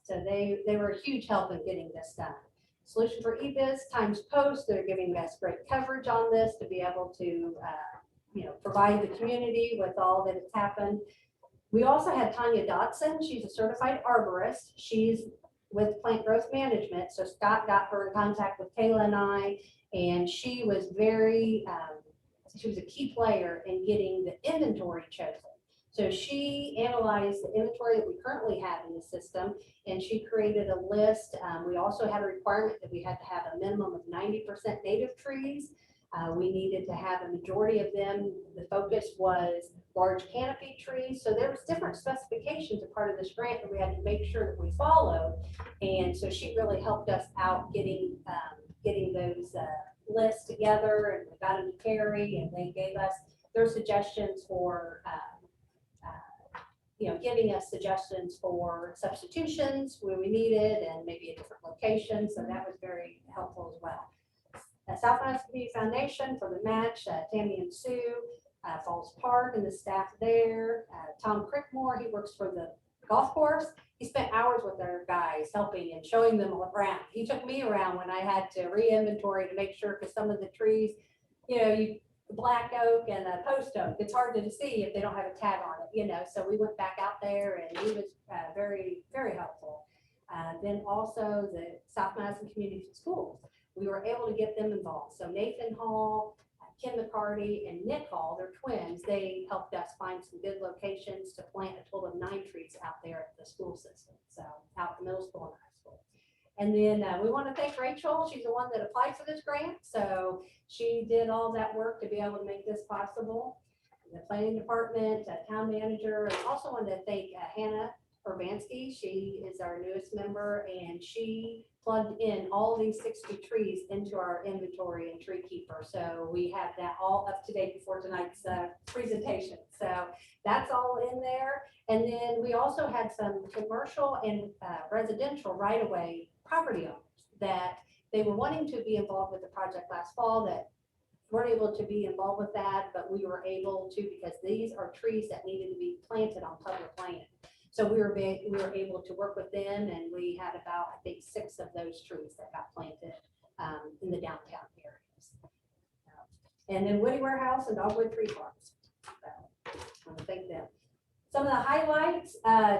So they were a huge help in getting this done. Solution for eBiz Times Post, they're giving us great coverage on this to be able to, provide the community with all that has happened. We also had Tanya Dotson. She's a certified arborist. She's with Plant Growth Management. So Scott got her in contact with Kayla and I, and she was she was a key player in getting the inventory chosen. So she analyzed the inventory that we currently have in the system, and she created a list. We also had a requirement that we had to have a minimum of 90% native trees. We needed to have a majority of them. The focus was large canopy trees. So there was different specifications as part of this grant that we had to make sure that we followed. And so she really helped us out getting those lists together, and we got them to Carrie, and they gave us their suggestions for giving us suggestions for substitutions where we needed and maybe a different location. So that was very helpful as well. Southwest Community Foundation for the match, Tammy and Sue, Falls Park and the staff there. Tom Crickmore, he works for the golf course. He spent hours with our guys helping and showing them around. He took me around when I had to re-inventory to make sure, because some of the trees, black oak and a post oak, it's hard to see if they don't have a tag on it, so we went back out there, and he was very, very helpful. Then also the South Madison Community Schools, we were able to get them involved. So Nathan Hall, Kim McCarty, and Nick Hall, they're twins, they helped us find some good locations to plant a total of 9 trees out there at the school system, so out the middle school and high school. And then we want to thank Rachel. She's the one that applied for this grant. So she did all that work to be able to make this possible. The planning department, town manager, and also want to thank Hannah Urbanski. She is our newest member, and she plugged in all these 60 trees into our inventory and tree keeper. So we have that all up to date before tonight's presentation. So that's all in there. And then we also had some commercial and residential right-of-way property owners that they were wanting to be involved with the project last fall that weren't able to be involved with that, but we were able to, because these are trees that needed to be planted on public land. So we were able to work with them, and we had about, I think, 6 of those trees that got planted in the downtown areas. And then Woody Warehouse and Dogwood Tree Farms. So I want to thank them. Some of the highlights,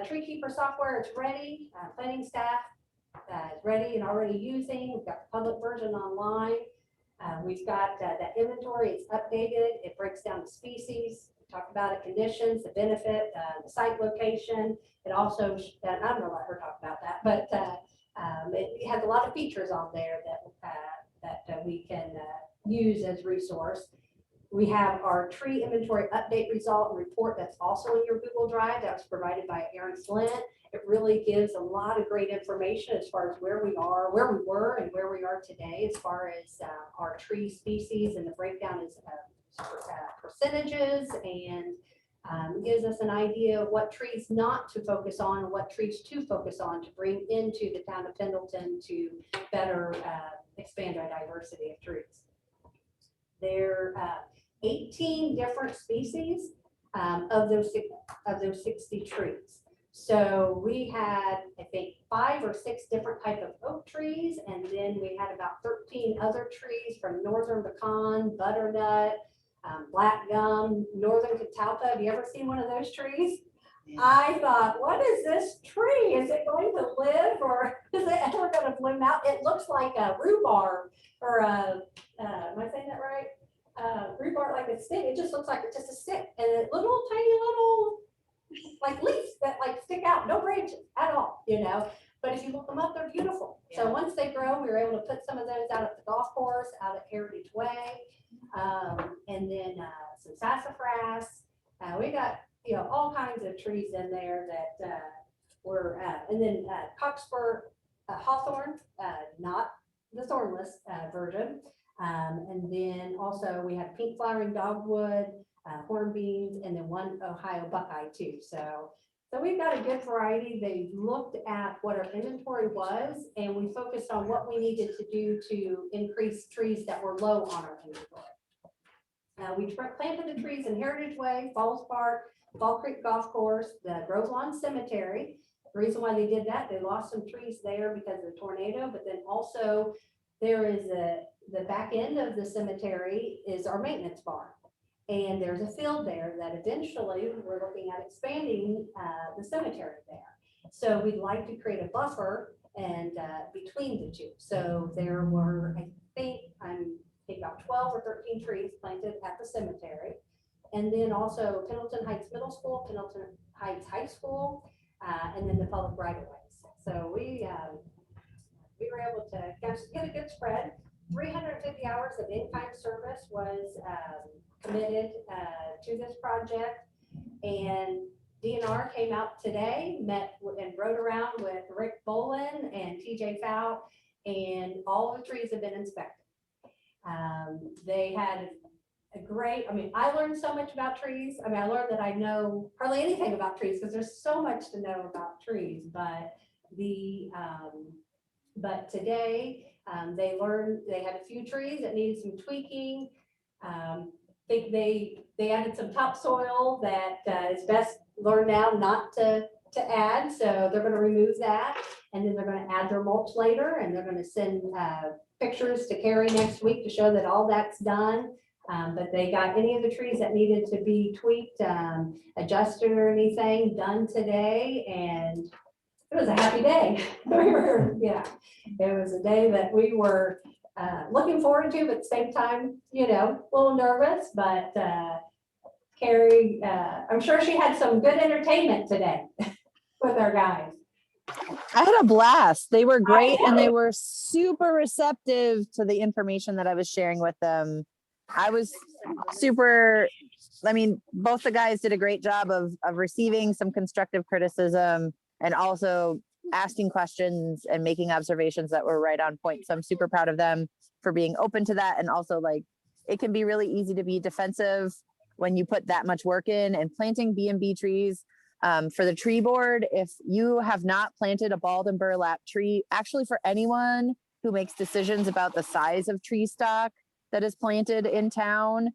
tree keeper software is ready. Planning staff is ready and already using. We've got the public version online. We've got that inventory, it's updated. It breaks down the species. Talk about it, conditions, the benefit, the site location. It also, I'm gonna let her talk about that, but it has a lot of features on there that we can use as resource. We have our tree inventory update result and report that's also in your Google Drive. That was provided by Aaron Flint. It really gives a lot of great information as far as where we are, where we were, and where we are today as far as our tree species, and the breakdown is percentages, and gives us an idea of what trees not to focus on and what trees to focus on to bring into the town of Pendleton to better expand our diversity of trees. There are 18 different species of those 60 trees. So we had, I think, 5 or 6 different types of oak trees, and then we had about 13 other trees from northern pecan, butternut, black gum, northern catalpa. Have you ever seen one of those trees? Yeah. I thought, what is this tree? Is it going to live, or is it ever going to bloom out? It looks like a rhubarb, or am I saying that right? Rhubarb, like a stick. It just looks like it's just a stick, and a little tiny little like leaves that like stick out, no branches at all, But if you look them up, they're beautiful. Yeah. So once they grow, we were able to put some of those out at the golf course, out at Heritage Way, and then some sassafras. We got all kinds of trees in there that were, and then cockspur hawthorn, not the thornless version, and then also we have pink flowering dogwood, hornbeams, and then one Ohio buckeye too. So So we've got a good variety. They looked at what our inventory was, and we focused on what we needed to do to increase trees that were low on our inventory. We planted the trees in Heritage Way, Falls Park, Fall Creek Golf Course, the Grove Lawn Cemetery. The reason why they did that, they lost some trees there because of the tornado, but then also there is the back end of the cemetery is our maintenance barn. And there's a field there that eventually we're looking at expanding the cemetery there. So we'd like to create a buffer and between the two. So there were, I think about 12 or 13 trees planted at the cemetery. And then also Pendleton Heights Middle School, Pendleton Heights High School, and then the public right of ways. So we were able to get a good spread. 350 hours of in-kind service was committed to this project. And DNR came out today, met and rode around with Rick Bolin and TJ Fow, and all the trees have been inspected. They had a great, I learned so much about trees. I learned that I know hardly anything about trees because there's so much to know about trees, but but today they learned they had a few trees that needed some tweaking. Think they added some topsoil that is best learned now not to add. So they're going to remove that, and then they're going to add their mulch later, and they're going to send pictures to Carrie next week to show that all that's done. But they got any of the trees that needed to be tweaked, adjusted or anything done today, and it was a happy day. It was a day that we were looking forward to, but at the same time, a little nervous, but Carrie, I'm sure she had some good entertainment today with our guys. I had a blast. They were great and they were super receptive to the information that I was sharing with them. I was super, both the guys did a great job of receiving some constructive criticism and also asking questions and making observations that were right on point. So I'm super proud of them for being open to that. And also, it can be really easy to be defensive when you put that much work in. And planting B&B trees, for the tree board, if you have not planted a bald and burlap tree, actually for anyone who makes decisions about the size of tree stock that is planted in town,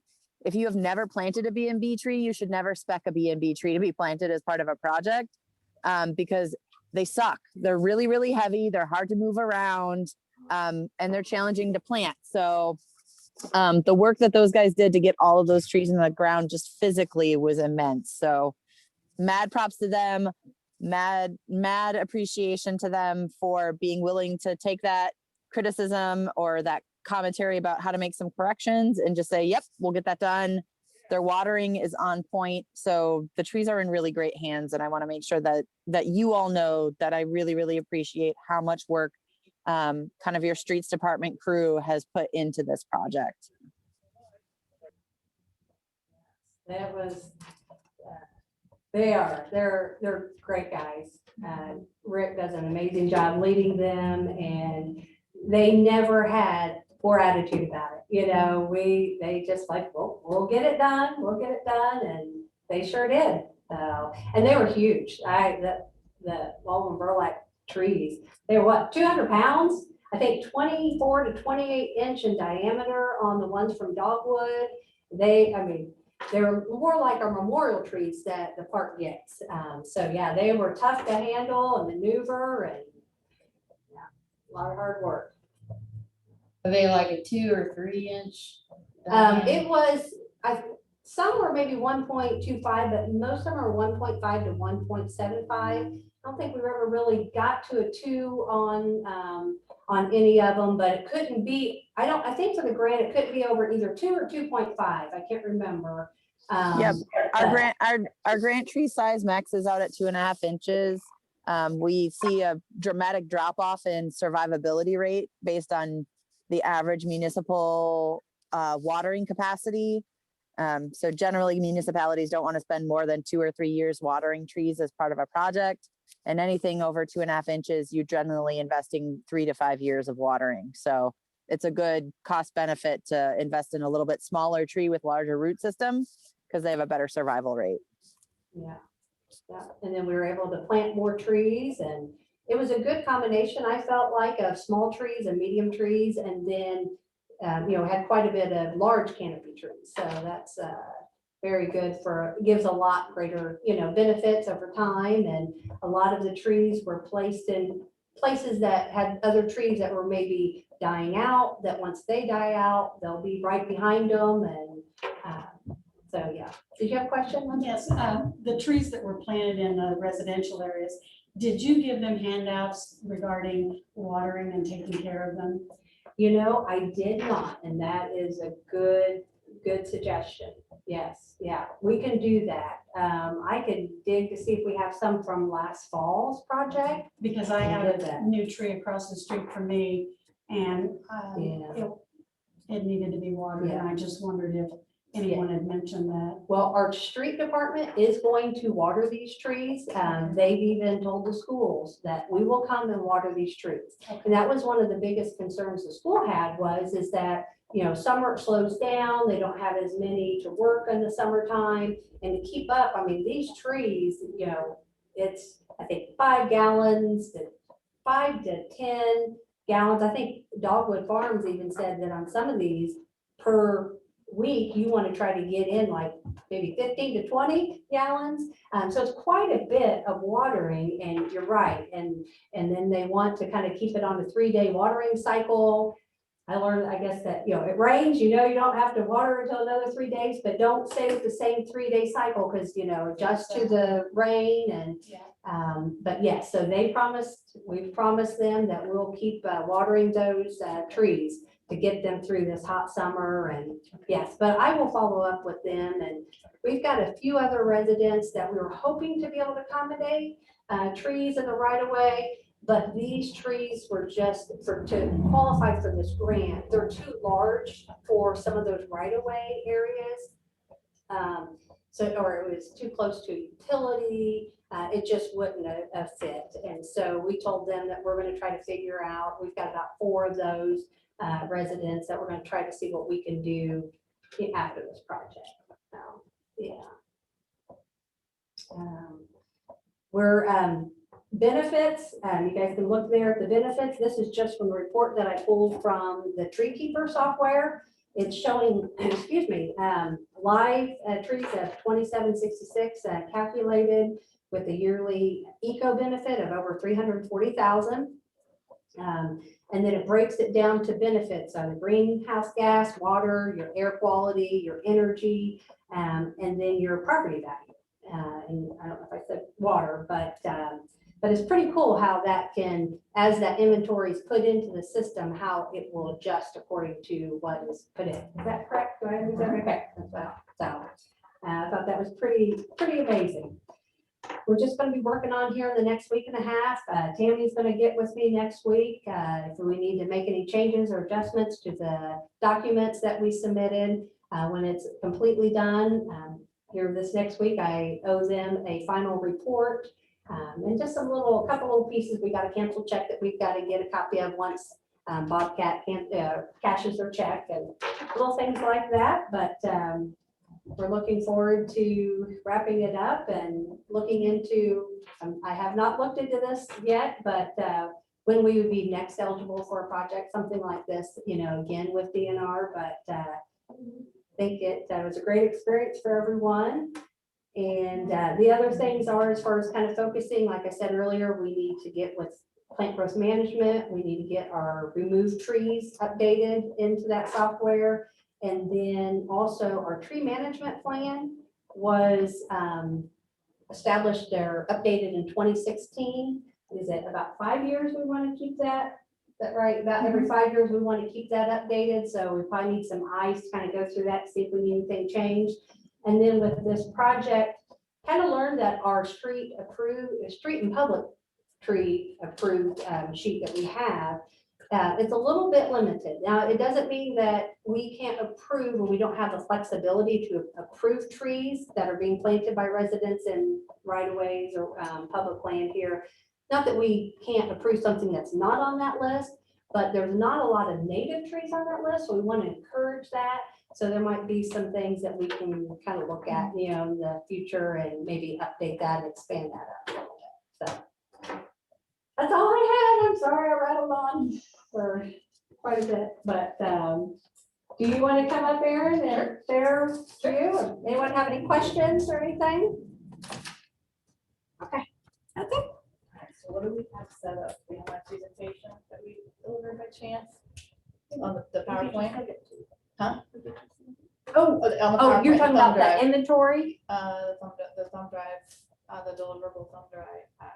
if you have never planted a B&B tree, you should never spec a B&B tree to be planted as part of a project, because they suck. They're really, really heavy. They're hard to move around, and they're challenging to plant. So the work that those guys did to get all of those trees in the ground just physically was immense. So mad props to them, mad appreciation to them for being willing to take that criticism or that commentary about how to make some corrections and just say, yep, we'll get that done. Their watering is on point. So the trees are in really great hands. And I want to make sure that you all know that I really, really appreciate how much work kind of your streets department crew has put into this project. That was, they're great guys. Rick does an amazing job leading them, and they never had poor attitude about it. They just we'll get it done. We'll get it done. And they sure did. And they were huge. The Walden burlap trees, they were what, 200 pounds? I think 24 to 28 inch in diameter on the ones from Dogwood. They were more like our memorial trees that the park gets. So yeah, they were tough to handle and maneuver, and a lot of hard work. Are they like a 2 or 3 inch? It was, some were maybe 1.25, but most of them are 1.5 to 1.75. I don't think we ever really got to a 2 on any of them, but it couldn't be, I think for the grant, it couldn't be over either 2 or 2.5. I can't remember. Yep. Our grant tree size maxes out at 2.5 inches. We see a dramatic drop off in survivability rate based on the average municipal watering capacity. So generally municipalities don't want to spend more than 2 or 3 years watering trees as part of a project. And anything over 2.5 inches, you're generally investing 3 to 5 years of watering. So it's a good cost benefit to invest in a little bit smaller tree with larger root system because they have a better survival rate. Yeah. Yeah, and then we were able to plant more trees, and it was a good combination, I felt like, of small trees and medium trees, and then, had quite a bit of large canopy trees. So that's very good gives a lot greater, benefits over time. And a lot of the trees were placed in places that had other trees that were maybe dying out, that once they die out, they'll be right behind them. And so, yeah. Did you have a question? Yes, the trees that were planted in the residential areas, did you give them handouts regarding watering and taking care of them? I did not, and that is a good suggestion. Yes, yeah, we can do that. I could dig to see if we have some from last fall's project. Because I have Did that. a new tree across the street from me and Yeah. it needed to be watered. And I just wondered if anyone had mentioned that. Well, our street department is going to water these trees. They've even told the schools that we will come and water these trees. And that was one of the biggest concerns the school had is that, summer slows down, they don't have as many to work in the summertime. And to keep up, I mean, these trees, it's, I think, 5 gallons to 5 to 10 gallons. I think Dogwood Farms even said that on some of these per week, you want to try to get in like maybe 15 to 20 gallons. So it's quite a bit of watering, and you're right. And then they want to kind of keep it on a 3-day watering cycle. I learned, I guess, that, it rains, you don't have to water until another 3 days, but don't stay with the same 3-day cycle because, adjust to the rain. And but yes, so we've promised them that we'll keep watering those trees to get them through this hot summer. And yes, but I will follow up with them. And we've got a few other residents that we were hoping to be able to accommodate trees in the right of way. But these trees were just to qualify for this grant, they're too large for some of those right of way areas. Or it was too close to utility. It just wouldn't fit. And so we told them that we're going to try to figure out, we've got about 4 of those residents that we're going to try to see what we can do after this project. Yeah. We're benefits. You guys can look there at the benefits. This is just from the report that I pulled from the tree keeper software. It's showing, excuse me, live trees of 2766 calculated with a yearly eco benefit of over 340,000. And then it breaks it down to benefits on the greenhouse gas, water, your air quality, your energy, and then your property value. And I don't know if I said water, but it's pretty cool how that can, as that inventory is put into the system, how it will adjust according to what is put in. Is that correct? Do I have that? Okay. So I thought that was pretty amazing. We're just going to be working on here in the next week and a half. Tammy's going to get with me next week if we need to make any changes or adjustments to the documents that we submitted. When it's completely done, here this next week, I owe them a final report. And just a couple little pieces. We got a cancel check that we've got to get a copy of once Bobcat cashes their check and little things like that. But we're looking forward to wrapping it up and looking into, I have not looked into this yet, but when we would be next eligible for a project, something like this, again with DNR. But I think it was a great experience for everyone. And the other things are, as far as kind of focusing, like I said earlier, we need to get with plant growth management. We need to get our removed trees updated into that software. And then also our tree management plan was established or updated in 2016. Is it about 5 years we want to keep that? Is that right? About every 5 years we want to keep that updated. So we probably need some eyes to kind of go through that to see if we need anything changed. And then with this project, kind of learned that our street and public tree approved sheet that we have, it's a little bit limited. Now, it doesn't mean that we can't approve when we don't have the flexibility to approve trees that are being planted by residents in right-of-ways or public land here. Not that we can't approve something that's not on that list, but there's not a lot of native trees on that list, so we want to encourage that. So there might be some things that we can kind of look at, you know, in the future and maybe update that and expand that up a little bit. So that's all I had. I'm sorry I rattled on for quite a bit, but do you want to come up, Aaron, and share for you? Anyone have any questions or anything? Okay, that's it. So what do we have set up? We have my presentation that we delivered by chance on the PowerPoint. Huh? Oh, On the oh, you're PowerPoint, talking the about thumb drive. the inventory? The thumb drive, the deliverable thumb drive had,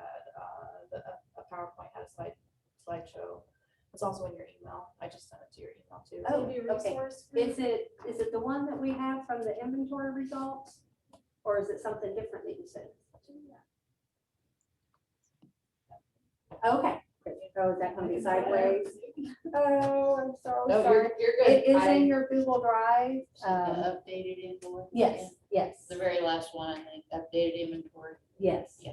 a PowerPoint had a slideshow. It's also in your email. I just sent it to your email too. Oh, Maybe okay. resource. Is it the one that we have from the inventory results? Or is it something different that you said? Okay. Oh, is that gonna be sideways? Oh, I'm so No, sorry. you're good. It is in your Google Drive. The updated inventory. Yes, yes, The very last one, I think, updated inventory. yes. Yeah.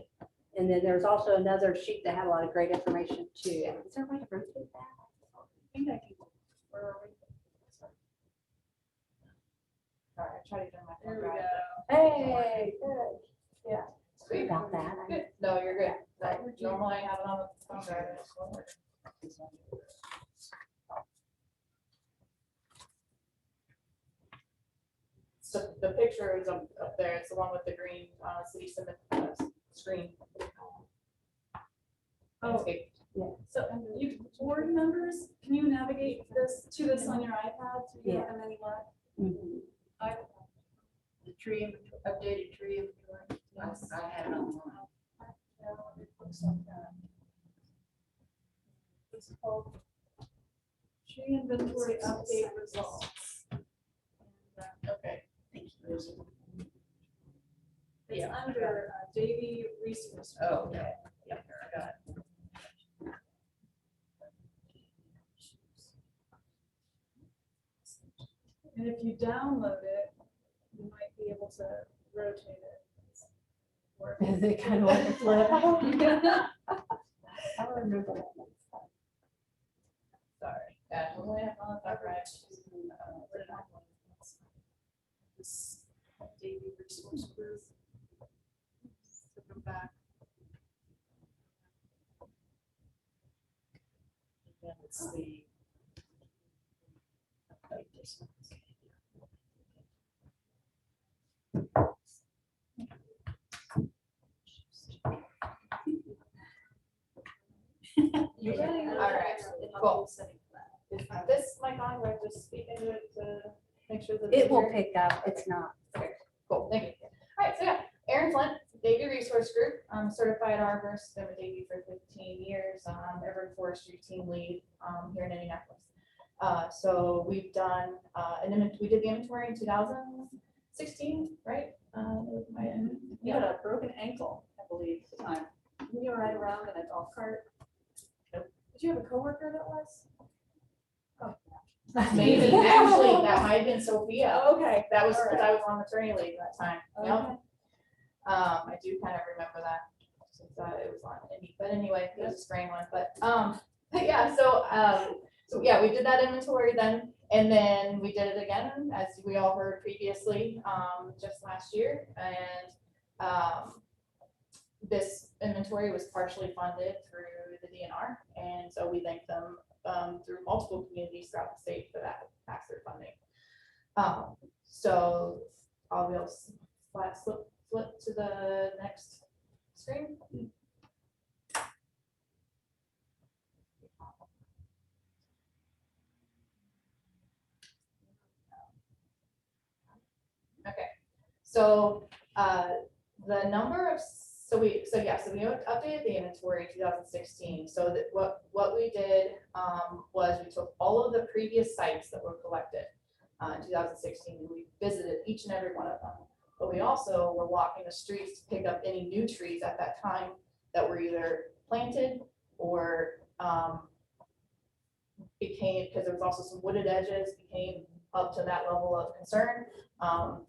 And then there's also another sheet that had a lot of great information too. Is there a way to rotate that? I think I can. Where are we? Sorry, I tried to do my thumb drive. Hey, good. Yeah. Sorry Sweet. about that. Good. No, you're good. Normally I have it on the thumb drive. and it's not working. So the picture is up there. It's the one with the green city cement screen. Oh. Okay. So you board members, can you navigate this on your iPad? So you don't have any luck? Mhm. The tree inventory, updated tree inventory. Yes. I have it online. No, it looks like that. It's called Tree inventory update results. okay. Thank you. It's Yeah. under Davy Resource. Oh, okay. Yeah, I got it. And if you download it, you might be able to rotate it. Or- Is it kind of like a flip? I remember that. Sorry. Yeah, I only have on the back right. This Davy Resource Group. So go back. Yeah, it's the. You ready? All right, cool. Is this mic on? We're just speaking to it to make sure that. It will they're here? pick up. It's not. Okay, cool, thank you. All right, so yeah, Aaron Flint, Davy Resource Group. I'm certified arborist, been with Davy for 15 years. Ever Forestry team lead here in Indianapolis. So we've done, we did the inventory in 2016, right? You had a broken ankle, I believe, at the time. Didn't you ride around in a golf cart? Nope. Did you have a coworker that was? Maybe, actually, that might have been Sophia. Okay. That was, All because right. I was on maternity leave that time. Yep. Okay. I do kind of remember that since it was on Indy, but anyway, it was a spring one, but yeah, so yeah, we did that inventory then, and then we did it again, as we all heard previously, just last year, and this inventory was partially funded through the DNR, and so we thank them through multiple communities throughout the state for that pass-through funding. So I'll be able to flip to the next screen. Okay, so the number of, so we updated the inventory in 2016. So that what we did was we took all of the previous sites that were collected in 2016, and we visited each and every one of them. But we also were walking the streets to pick up any new trees at that time that were either planted or became, because there was also some wooded edges, became up to that level of concern.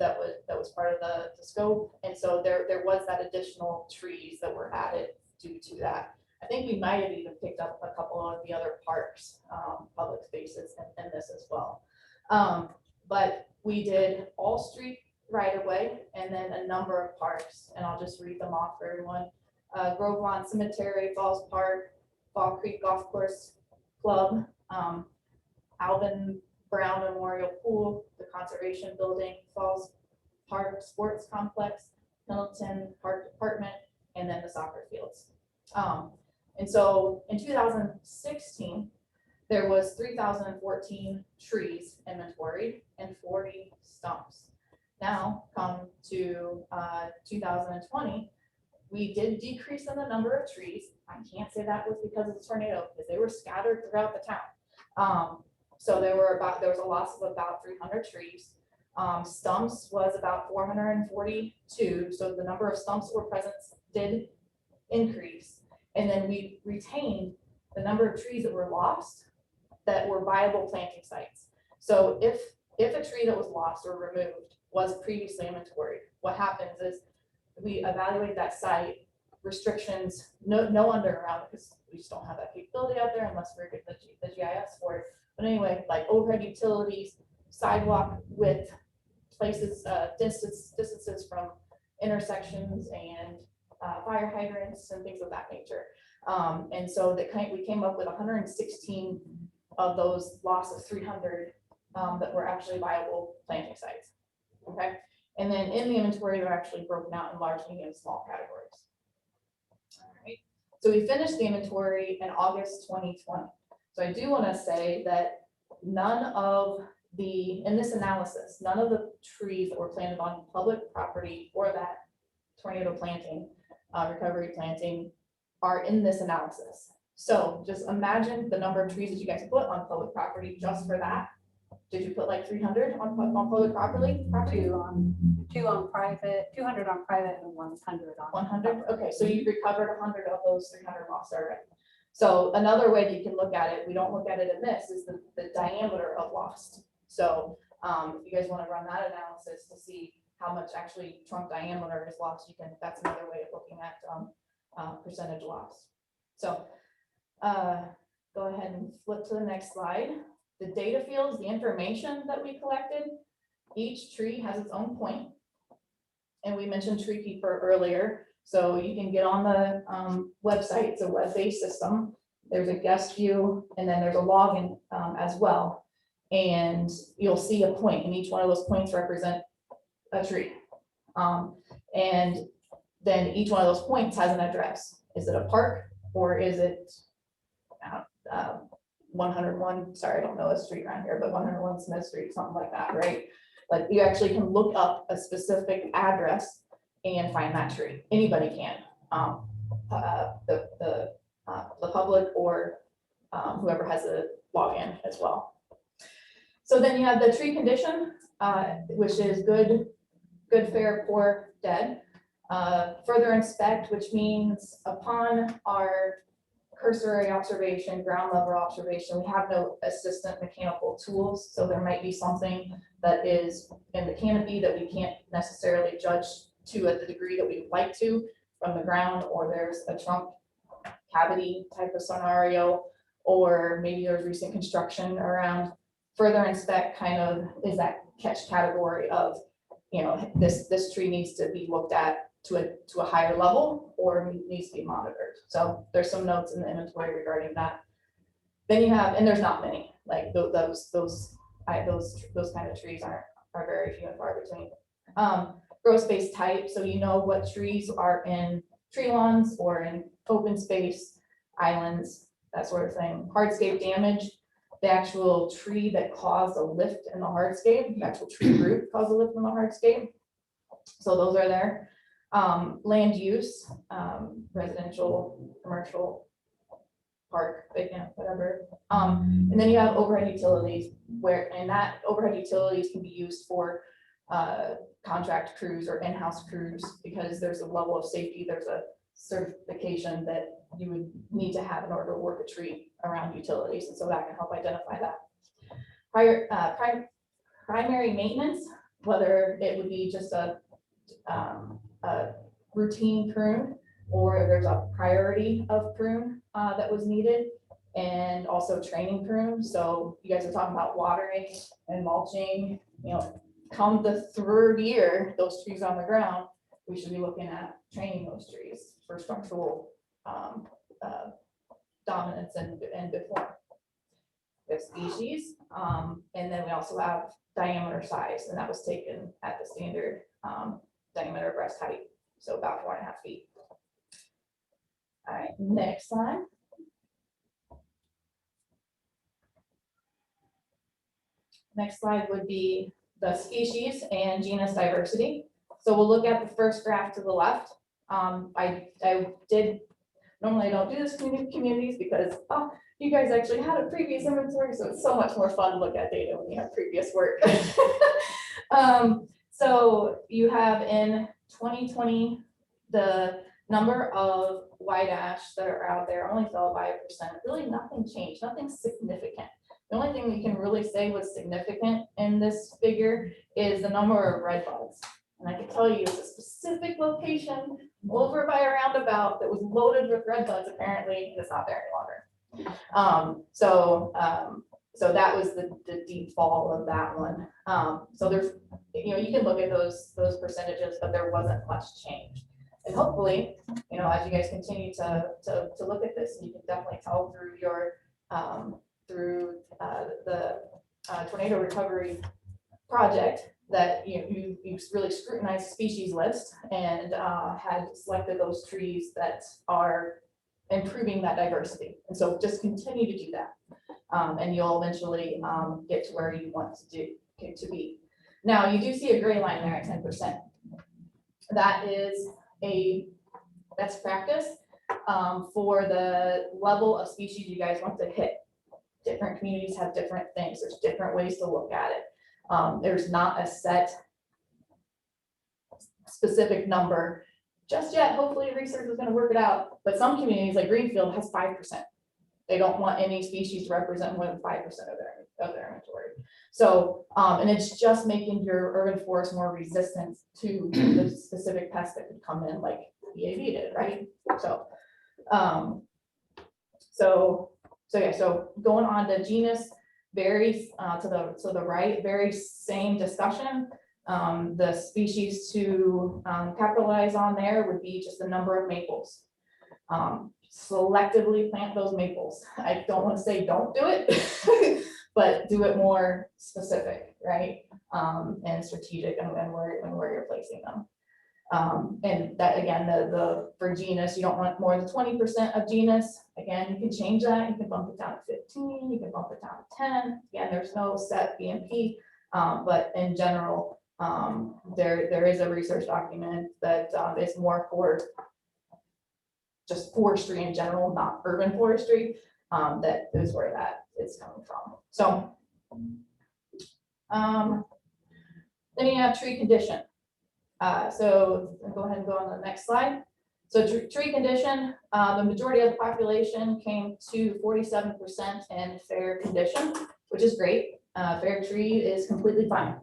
That was part of the scope. And so there was that additional trees that were added due to that. think we might have even picked up a couple of the other parks, public spaces in this as well. But we did all street right of way and then a number of parks, and I'll just read them off for everyone. Grove Lawn Cemetery, Falls Park, Fall Creek Golf Course Club, Alvin Brown Memorial Pool, the Conservation Building, Falls Park Sports Complex, Milton Park Department, and then the soccer fields. And so in 2016, there was 3,014 trees inventoried and 40 stumps. Now come to 2020, we did decrease in the number of trees. I can't say that was because of the tornado because they were scattered throughout the town. So there was a loss of about 300 trees. Stumps was about 442. So the number of stumps that were present did increase. And then we retained the number of trees that were lost that were viable planting sites. So if a tree that was lost or removed was previously inventoried, what happens is we evaluate that site, restrictions, no underground, because we just don't have that capability out there unless we're getting the GIS for it. But anyway, like overhead utilities, sidewalk width, places, distances from intersections and fire hydrants and things of that nature. And so we came up with 116 of those loss of 300 that were actually viable planting sites. Okay. And then in the inventory, they're actually broken out in large, medium, and small categories. All right. So we finished the inventory in August 2020. So I do want to say that in this analysis, none of the trees that were planted on public property or that tornado planting, recovery planting are in this analysis. So just imagine the number of trees that you guys put on public property just for that. Did you put like 300 on public property? 2 on private, 200 on private and 100 on. 100, okay, so you recovered 100 of those 300 loss already. So another way that you can look at it, we don't look at it in this, is the diameter of lost. So if you guys want to run that analysis to see how much actually trunk diameter is lost, that's another way of looking at percentage loss. So go ahead and flip to the next slide. The data fields, the information that we collected, each tree has its own point. And we mentioned Tree Keeper earlier. So you can get on the website, it's a web-based system. There's a guest view and then there's a login as well. And you'll see a point, and each one of those points represent a tree. And then each one of those points has an address. Is it a park or is it 101, sorry, I don't know a street around here, but 101 Smith Street, something like that, right? Like you actually can look up a specific address and find that tree. Anybody can, the public or whoever has a login as well. So then you have the tree condition, which is good, fair, poor, dead. Further inspect, which means upon our cursory observation, ground level observation, we have no assistant mechanical tools. So there might be something that is in the canopy that we can't necessarily judge to at the degree that we would like to from the ground, or there's a trunk cavity type of scenario, or maybe there's recent construction around. Further inspect kind of is that catch category of, you know, this tree needs to be looked at to a higher level or needs to be monitored. So there's some notes in the inventory regarding that. Then you have, and there's not many, like those kind of trees are very few and far between. Growth space type, so you know what trees are in tree lawns or in open space, islands, that sort of thing. Hardscape damage, the actual tree that caused a lift in the hardscape, the actual tree root caused a lift in the hardscape. So those are there. Land use, residential, commercial, park, whatever. And then you have overhead utilities, and that overhead utilities can be used for contract crews or in-house crews, because there's a level of safety, there's a certification that you would need to have in order to work a tree around utilities, and so that can help identify that. Primary maintenance, whether it would be just a routine prune or if there's a priority of prune that was needed, and also training prune. So you guys are talking about watering and mulching, come the third year, those trees on the ground, we should be looking at training those trees for structural dominance and before the species. And then we also have diameter size, and that was taken at the standard diameter breast height, so about 4.5 feet. All right, next slide. Next slide would be the species and genus diversity. So we'll look at the first graph to the left. I did, normally I don't do this communities because you guys actually had a previous inventory, so it's so much more fun to look at data when you have previous work. So you have in 2020, the number of white ash that are out there only fell by 1%. Really nothing changed, nothing significant. The only thing we can really say was significant in this figure is the number of red buds. And I can tell you it's a specific location over by a roundabout that was loaded with red buds. Apparently it's not there any longer. So that was the deep fall of that one. So there's, you can look at those percentages, but there wasn't much change. And hopefully, as you guys continue to look at this, you can definitely tell through your through the tornado recovery project that you really scrutinized the species list and had selected those trees that are improving that diversity. And so just continue to do that. And you'll eventually get to where you want to be. Now you do see a gray line there at 10%. That is a best practice for the level of species you guys want to hit. Different communities have different things. There's different ways to look at it. There's not a set specific number just yet. Hopefully research is going to work it out. But some communities like Greenfield has 5%. They don't want any species to represent more than 5% of their inventory. So, and it's just making your urban forest more resistant to the specific pests that could come in, like EAV did, right? So, so going on to genus, very to the right, very same discussion. The species to capitalize on there would be just the number of maples. Selectively plant those maples. I don't want to say don't do it, but do it more specific, right? And strategic and where you're placing them. And that again, for genus, you don't want more than 20% of genus. Again, you can change that. You can bump it down to 15. You can bump it down to 10. Again, there's no set BMP, but in general, there is a research document that is more for just forestry in general, not urban forestry. That is where that is coming from. So then you have tree condition. So I'll go ahead and go on to the next slide. So tree condition, the majority of the population came to 47% in fair condition, which is great. Fair tree is completely fine.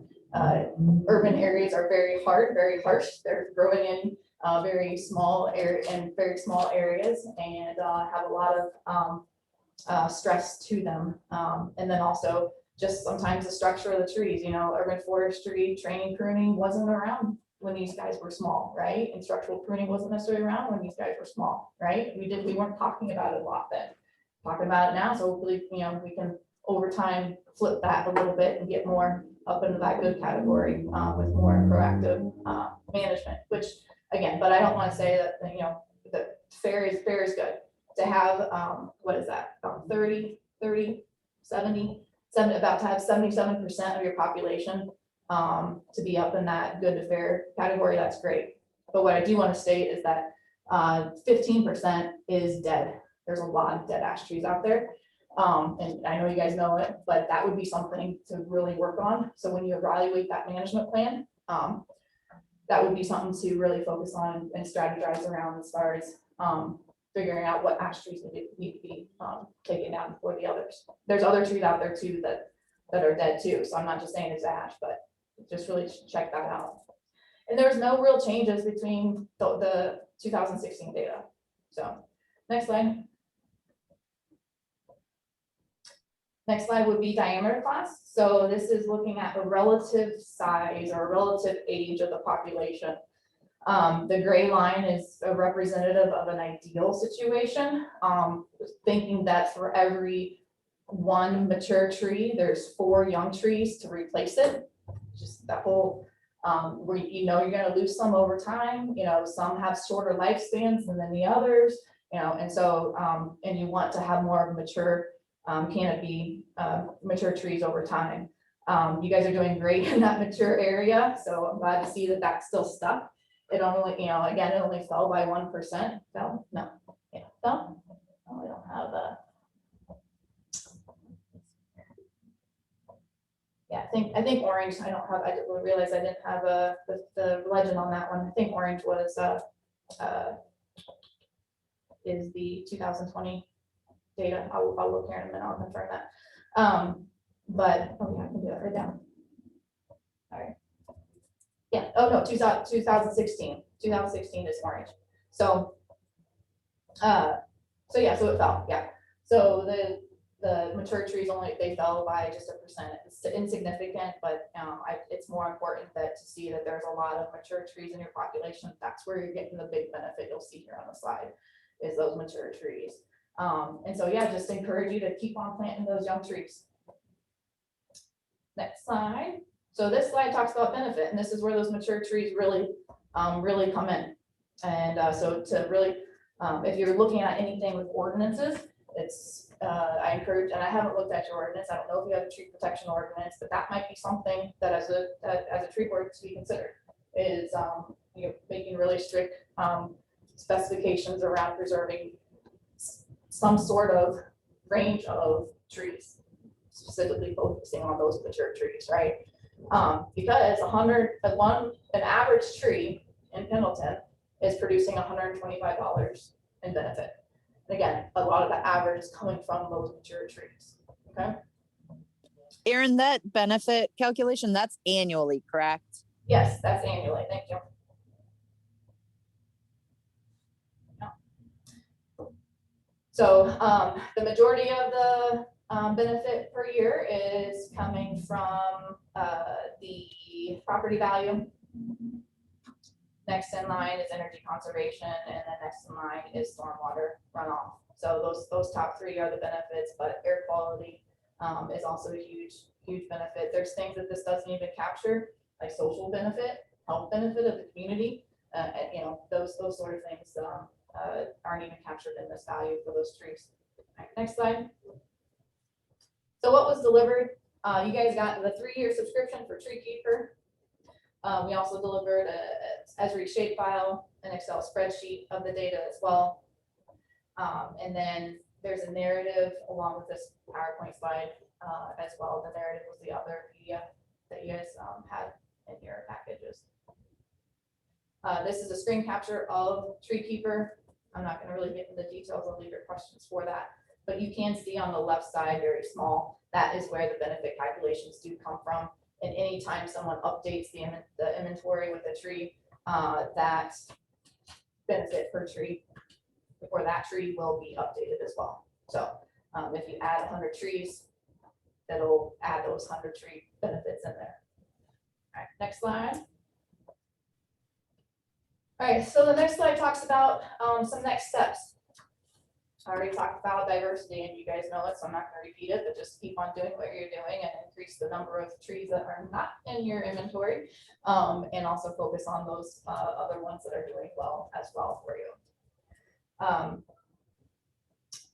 Urban areas are very hard, very harsh. They're growing in very small areas and have a lot of stress to them. And then also just sometimes the structure of the trees, urban forestry, training pruning wasn't around when these guys were small, right? And structural pruning wasn't necessarily around when these guys were small, right? We weren't talking about it a lot then. Talking about it now, so hopefully, we can over time flip that a little bit and get more up into that good category with more proactive management, which again, but I don't want to say that, that fair is good. To have, what is that, about 70, about to have 77% of your population to be up in that good to fair category, that's great. But what I do want to state is that 15% is dead. There's a lot of dead ash trees out there. And I know you guys know it, but that would be something to really work on. So when you evaluate that management plan, that would be something to really focus on and strategize around as far as figuring out what ash trees need to be taken down before the others. There's other trees out there too that are dead too. So I'm not just saying it's ash, but just really check that out. And there's no real changes between the 2016 data. So next slide. Next slide would be diameter class. So this is looking at the relative size or relative age of the population. The gray line is a representative of an ideal situation. Thinking that for every one mature tree, there's 4 young trees to replace it. Just that whole, where you're gonna lose some over time, some have shorter lifespans than the others, and so, and you want to have more mature canopy, mature trees over time. You guys are doing great in that mature area, so I'm glad to see that that's still stuck. It only, again, it only fell by 1%. Fell? No. Yeah, fell? Oh, I don't have a. Yeah, I think orange, I didn't realize I didn't have the legend on that one. I think orange was, is the 2020 data. I'll look here in a minute, I'll confirm that. But, oh yeah, I can do that right down. All right. Yeah, oh no, 2016 is orange. So, yeah, so it fell, yeah. So the mature trees they fell by just 1%. It's insignificant, but it's more important to see that there's a lot of mature trees in your population. That's where you're getting the big benefit you'll see here on the slide, is those mature trees. And so yeah, just encourage you to keep on planting those young trees. Next slide. So this slide talks about benefit, and this is where those mature trees really come in. And so to really, if you're looking at anything with ordinances, it's I encourage, and I haven't looked at your ordinance. I don't know if you have a tree protection ordinance, but that might be something that as a tree board to be considered, is making really strict specifications around preserving some sort of range of trees, specifically focusing on those mature trees, right? Because an average tree in Pendleton is producing $125 in benefit. And again, a lot of the average is coming from those mature trees. Okay. Erin, that benefit calculation, that's annually, correct? Yes, that's annually. Thank you. So the majority of the benefit per year is coming from the property value. Next in line is energy conservation, and then next in line is stormwater runoff. So those top 3 are the benefits, but air quality is also a huge benefit. There's things that this doesn't even capture, like social benefit, health benefit of the community, and those sort of things aren't even captured in this value for those trees. All right, next slide. So what was delivered? You guys got the 3-year subscription for Tree Keeper. We also delivered a Esri shapefile, an Excel spreadsheet of the data as well. And then there's a narrative along with this PowerPoint slide as well. The narrative was the other PDF that you guys had in your packages. This is a screen capture of Tree Keeper. I'm not going to really get into the details. I'll leave your questions for that. But you can see on the left side, very small, that is where the benefit calculations do come from. And anytime someone updates the inventory with a tree, that benefit per tree for that tree will be updated as well. So if you add 100 trees, it'll add those 100 tree benefits in there. All right, next slide. All right, so the next slide talks about some next steps. I already talked about diversity, and you guys know it, so I'm not going to repeat it, but just keep on doing what you're doing and increase the number of trees that are not in your inventory, and also focus on those other ones that are doing well as well for you.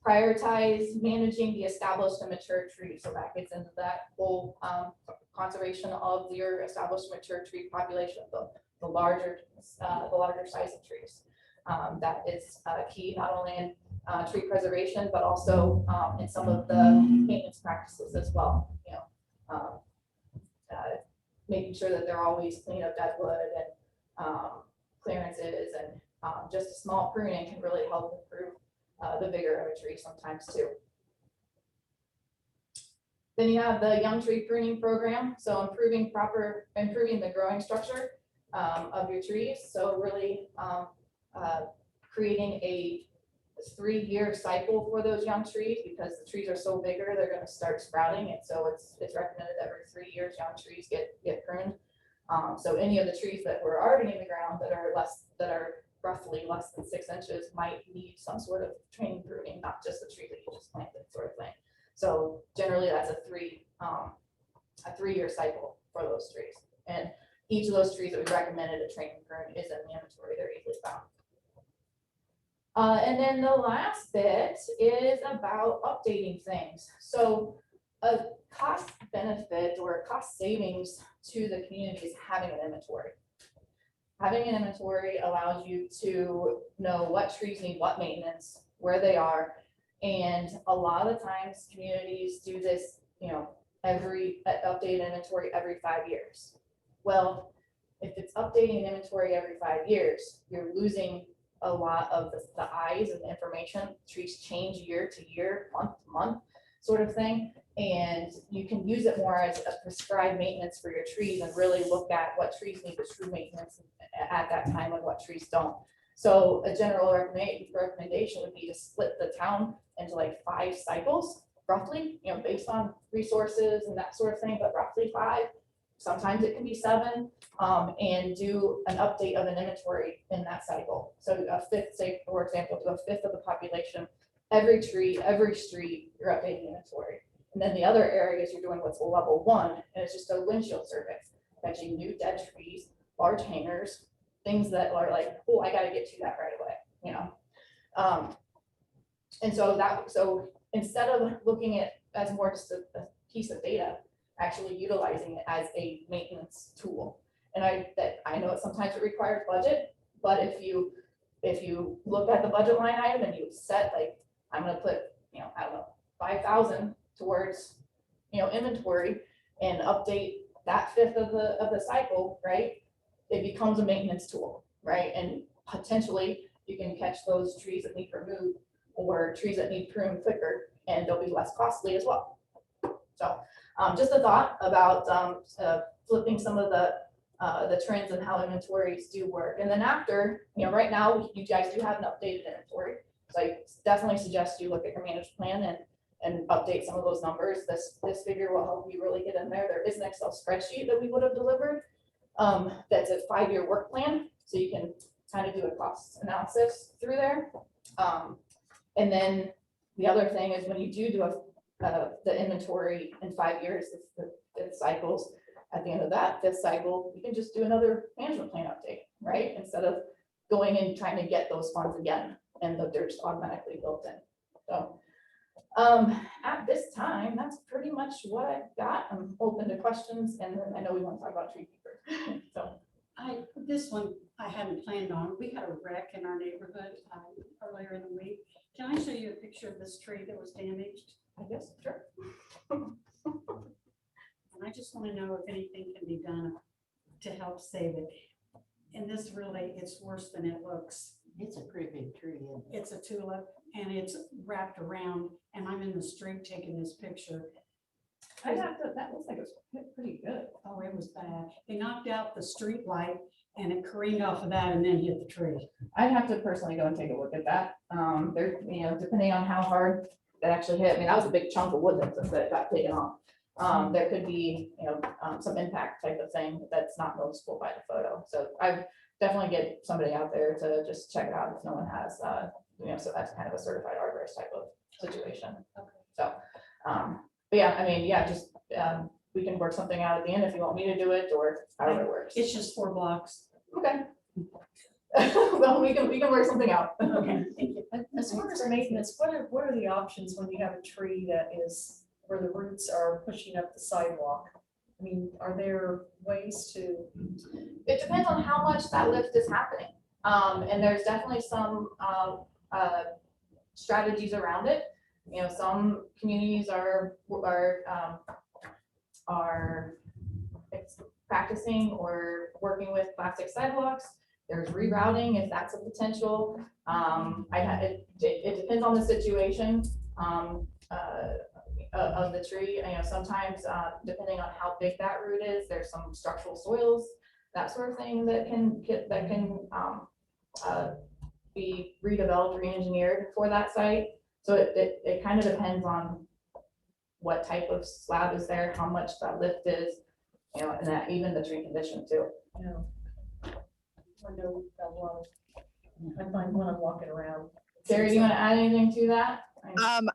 Prioritize managing the established and mature trees, so that gets into that whole conservation of your established mature tree population, the larger size of trees. That is key, not only in tree preservation, but also in some of the maintenance practices as well. Making sure that they're always clean of dead wood and clearances, and just a small pruning can really help improve the vigor of a tree sometimes too. Then you have the young tree pruning program, so improving the growing structure of your trees. So really creating a 3-year cycle for those young trees, because the trees are so bigger, they're gonna start sprouting, and so it's recommended that every 3 years, young trees get pruned. So any of the trees that were already in the ground that are roughly less than 6 inches might need some sort of training pruning, not just the tree that you just planted, sort of thing. So generally, that's a 3-year cycle for those trees, and each of those trees that we recommended a training prune is in the inventory. They're easily found. And then the last bit is about updating things. So a cost benefit or a cost savings to the community is having an inventory. Having an inventory allows you to know what trees need what maintenance, where they are. And a lot of the times communities do this, update inventory every 5 years. Well, if it's updating an inventory every 5 years, you're losing a lot of the eyes and the information. Trees change year to year, month to month, sort of thing. And you can use it more as a prescribed maintenance for your trees and really look at what trees need the true maintenance at that time and what trees don't. So a general recommendation would be to split the town into like 5 cycles, roughly, based on resources and that sort of thing, but roughly 5. Sometimes it can be 7, and do an update of an inventory in that cycle. So a fifth, say for example, to a fifth of the population, every tree, every street, you're updating inventory. And then the other areas you're doing what's level 1, and it's just a windshield survey, catching new dead trees, large hangers, things that are like, oh, I got to get to that right away, And so instead of looking at as more just a piece of data, actually utilizing it as a maintenance tool. And I know sometimes it requires budget, but if you look at the budget line item and you set like, I'm gonna put, I don't know, 5,000 towards, inventory and update that fifth of the cycle, right? It becomes a maintenance tool, right? And potentially you can catch those trees that need removed or trees that need pruned quicker, and they'll be less costly as well. So just a thought about flipping some of the trends and how inventories do work. And then after, right now, you guys do have an updated inventory. So I definitely suggest you look at your managed plan and update some of those numbers. This figure will help you really get in there. There is an Excel spreadsheet that we would have delivered that's a 5-year work plan. So you can kind of do a cost analysis through there. And then the other thing is when you do the inventory in 5 years, it's the 5th cycles. At the end of that 5th cycle, you can just do another management plan update, right? Instead of going and trying to get those funds again, and they're just automatically built in. So at this time, that's pretty much what I've got. I'm open to questions, and then I know we want to talk about tree keepers. So This one I hadn't planned on. We had a wreck in our neighborhood earlier in the week. Can I show you a picture of this tree that was damaged? I guess, sure. And I just want to know if anything can be done to help save it. And this really, it's worse than it looks. It's a pretty big tree, isn't it? It's a tulip and it's wrapped around, and I'm in the street taking this picture. That looks like it was pretty good. Oh, it was bad. They knocked out the street light and it careened off of that and then hit the tree. I'd have to personally go and take a look at that. There, depending on how hard that actually hit. I mean, that was a big chunk of wood that got taken off. There could be, some impact type of thing that's not noticeable by the photo. So I definitely get somebody out there to just check it out if no one has, so that's kind of a certified arborist type of situation. Okay. So, but yeah, I mean, yeah, just, we can work something out at the end if you want me to do it or however it works. It's just 4 blocks. Okay. Well, we can work something out. Okay, thank you. As far as maintenance, what are the options when you have a tree that is where the roots are pushing up the sidewalk? I mean, are there ways to? It depends on how much that lift is happening. And there's definitely some strategies around it. Some communities are practicing or working with plastic sidewalks. There's rerouting if that's a potential. It depends on the situation of the tree. Sometimes depending on how big that root is, there's some structural soils, that sort of thing that can be redeveloped, re-engineered for that site. So it kind of depends on what type of slab is there, how much that lift is, you know, and that even the tree condition too. you know. I know we've got a lot of, I find when I'm walking around. Sarah, do you want to add anything to that?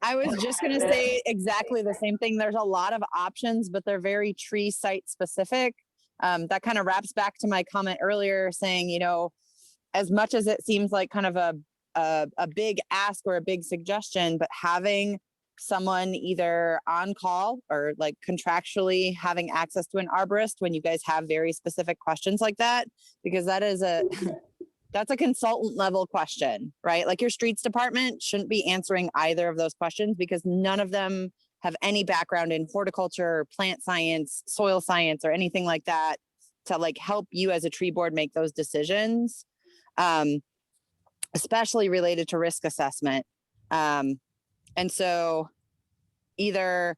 I was just gonna say exactly the same thing. There's a lot of options, but they're very tree site specific. That kind of wraps back to my comment earlier saying, you know, as much as it seems like kind of a big ask or a big suggestion, but having someone either on call or like contractually having access to an arborist when you guys have very specific questions like that, because that is that's a consultant level question, right? Like your streets department shouldn't be answering either of those questions because none of them have any background in horticulture, plant science, soil science, or anything like that to like help you as a tree board make those decisions, especially related to risk assessment. And so either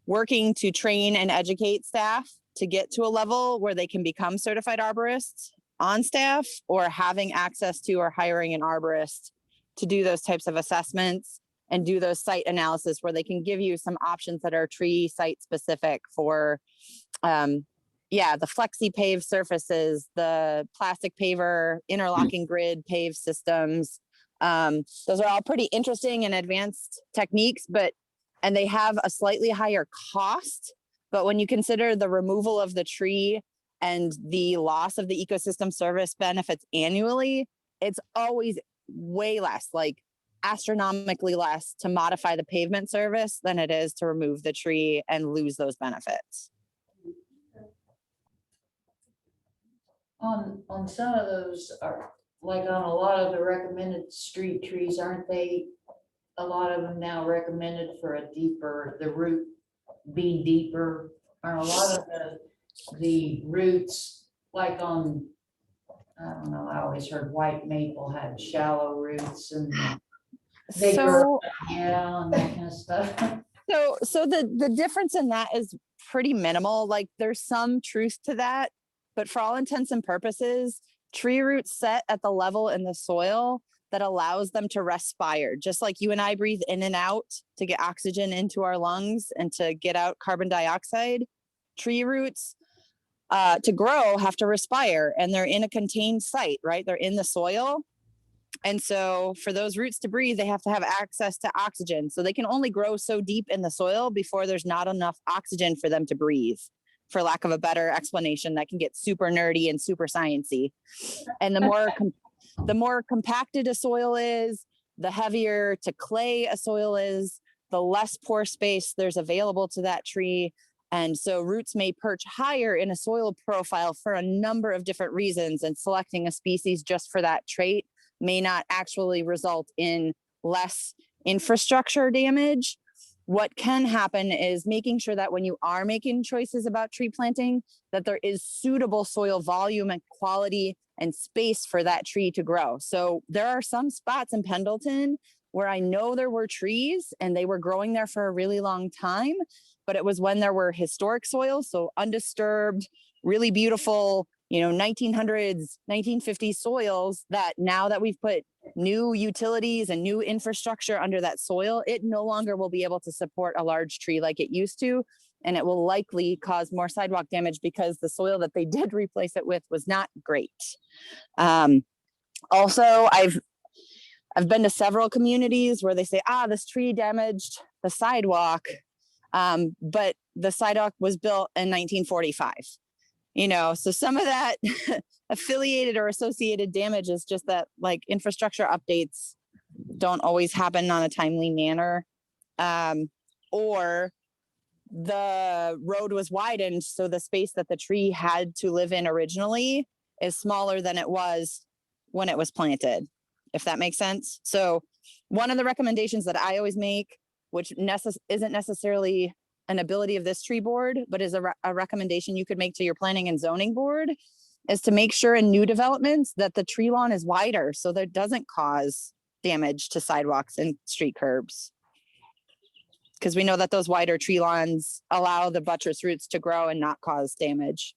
working to train and educate staff to get to a level where they can become certified arborists on staff, or having access to or hiring an arborist to do those types of assessments and do those site analysis where they can give you some options that are tree site specific for, the flexi pave surfaces, the plastic paver, interlocking grid pave systems. Those are all pretty interesting and advanced techniques, and they have a slightly higher cost. But when you consider the removal of the tree and the loss of the ecosystem service benefits annually, it's always way less, like astronomically less to modify the pavement service than it is to remove the tree and lose those benefits. On some of those are, like on a lot of the recommended street trees, aren't they? A lot of them now recommended for a deeper, the root being deeper, are a lot of the roots, like on, I don't know, I always heard white maple had shallow roots and they grow, and that kind of stuff. So the difference in that is pretty minimal. Like there's some truth to that, but for all intents and purposes, tree roots set at the level in the soil that allows them to respire, just like you and I breathe in and out to get oxygen into our lungs and to get out carbon dioxide. Tree roots to grow have to respire, and they're in a contained site, right? They're in the soil. And so for those roots to breathe, they have to have access to oxygen. So they can only grow so deep in the soil before there's not enough oxygen for them to breathe, for lack of a better explanation that can get super nerdy and super sciencey. And the more compacted a soil is, the heavier to clay a soil is, the less pore space there's available to that tree. And so roots may perch higher in a soil profile for a number of different reasons, and selecting a species just for that trait may not actually result in less infrastructure damage. What can happen is making sure that when you are making choices about tree planting, that there is suitable soil volume and quality and space for that tree to grow. So there are some spots in Pendleton where I know there were trees and they were growing there for a really long time, but it was when there were historic soils, so undisturbed, really beautiful, 1900s, 1950s soils, that now that we've put new utilities and new infrastructure under that soil, it no longer will be able to support a large tree like it used to. And it will likely cause more sidewalk damage because the soil that they did replace it with was not great. Also, I've been to several communities where they say, this tree damaged the sidewalk, but the sidewalk was built in 1945. So some of that affiliated or associated damage is just that, like, infrastructure updates don't always happen on a timely manner, or the road was widened, so the space that the tree had to live in originally is smaller than it was when it was planted, if that makes sense. So one of the recommendations that I always make, which isn't necessarily an ability of this tree board, but is a recommendation you could make to your planning and zoning board, is to make sure in new developments that the tree lawn is wider so that it doesn't cause damage to sidewalks and street curbs. Because we know that those wider tree lawns allow the buttress roots to grow and not cause damage.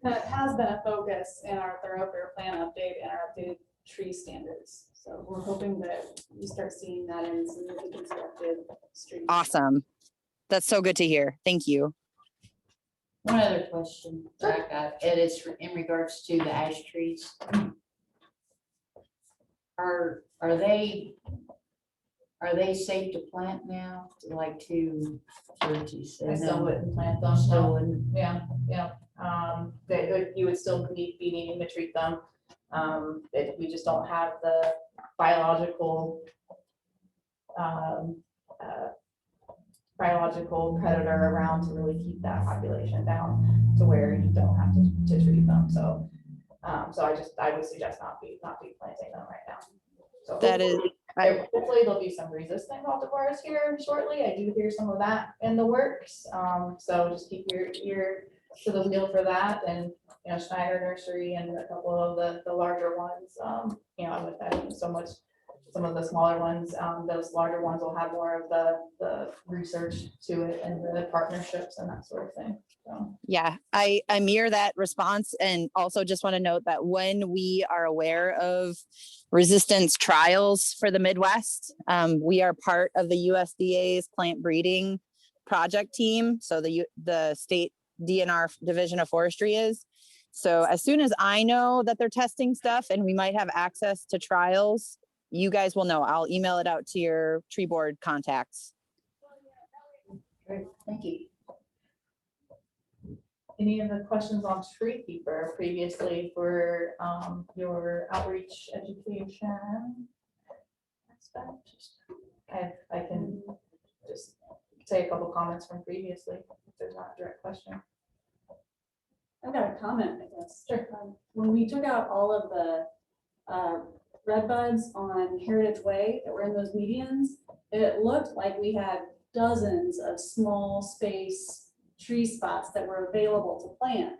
That has been a focus in our thoroughfare plan update and our updated tree standards. So we're hoping that you start seeing that in some newly constructed streets. Awesome. That's so good to hear. Thank you. One other question that I got, it is in regards to the ash trees. Are they safe to plant now? Like to, I still wouldn't plant them, Still no. wouldn't. Yeah, yeah. You would still be needing to treat them. We just don't have the biological predator around to really keep that population down to where you don't have to treat them. So, I would suggest not be planting them right now. So That is, hopefully there'll be some resistant cultivars here shortly. I do hear some of that in the works. So just keep your ear to the wheel for that. And, you know, Schneider Nursery and a couple of the larger ones, you know, I wouldn't so much some of the smaller ones, those larger ones will have more of the research to it and the partnerships and that sort of thing. So. yeah, I mirror that response, and also just want to note that when we are aware of resistance trials for the Midwest, we are part of the USDA's plant breeding project team. So the state DNR Division of Forestry is. So as soon as I know that they're testing stuff and we might have access to trials, you guys will know. I'll email it out to your tree board contacts. Great, thank you. Any of the questions on tree keeper previously for your outreach education aspect? I can just say a couple comments from previously if there's not a direct question. I've got a comment, I guess. Sure. When we took out all of the red buds on Heritage Way that were in those medians, it looked like we had dozens of small space tree spots that were available to plant.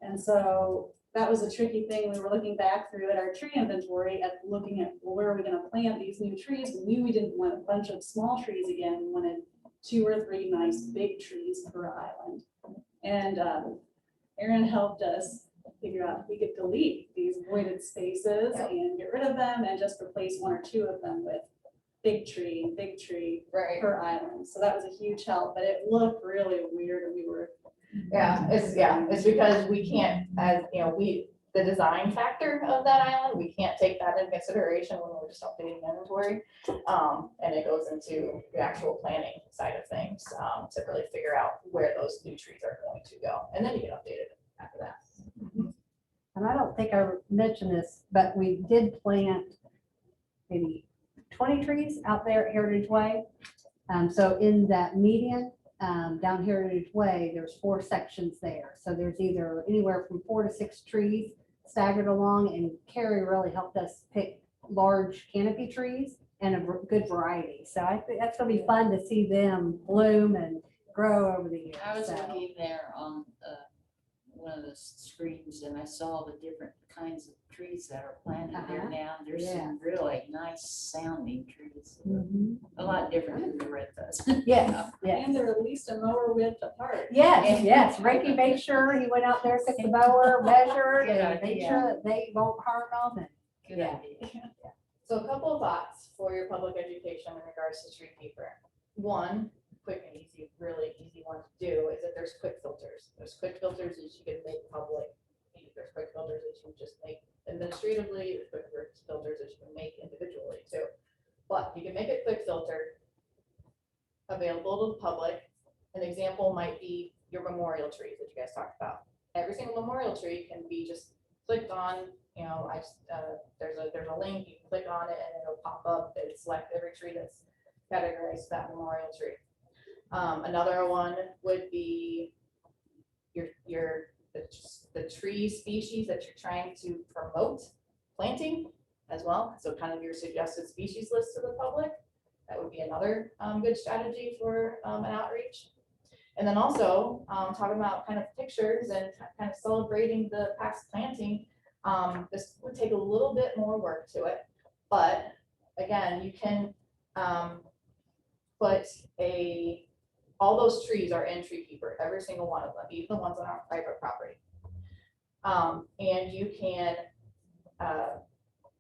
And so that was a tricky thing. We were looking back through at our tree inventory at looking at, well, where are we going to plant these new trees? We knew we didn't want a bunch of small trees again. We wanted 2 or 3 nice big trees per island. And Erin helped us figure out if we could delete these voided spaces and get rid of them and just replace 1 or 2 of them with big tree Right. per island. So that was a huge help, but it looked really weird and we were. It's because we can't, as you know, the design factor of that island, we can't take that into consideration when we're just updating inventory. And it goes into the actual planning side of things to really figure out where those new trees are going to go. And then you get updated after that. And I don't think I mentioned this, but we did plant maybe 20 trees out there at Heritage Way. So in that median down Heritage Way, there's 4 sections there. So there's either anywhere from 4 to 6 trees staggered along, and Carrie really helped us pick large canopy trees and a good variety. So I think that's gonna be fun to see them bloom and grow over the years. I was So, looking there on one of the screens and I saw the different kinds of trees that are planted there now. There's some really nice sounding trees. mhm. A lot different than the red does. Yes, yes. And they're at least a mower width apart. Yes, yes. Ricky made sure he went out there, took the mower, measured, Good and made idea. sure that they won't harm them. Good Yeah. idea. So a couple of thoughts for your public education in regards to tree keeper. One, quick and easy, really easy one to do is that there's quick filters. There's quick filters that you can make public. There's quick filters that you just make administratively. There's quick filters that you can make individually too. But you can make a quick filter available to the public. An example might be your memorial trees that you guys talked about. Every single memorial tree can be just clicked on. You know, there's a link, you can click on it and it'll pop up and select every tree that's categorized that memorial tree. Another one would be the tree species that you're trying to promote planting as well. So kind of your suggested species list to the public. That would be another good strategy for an outreach. And then also talking about kind of pictures and kind of celebrating the past planting. This would take a little bit more work to it, but again, you can put all those trees are in Tree Keeper, every single one of them, even the ones on our private property. And you can,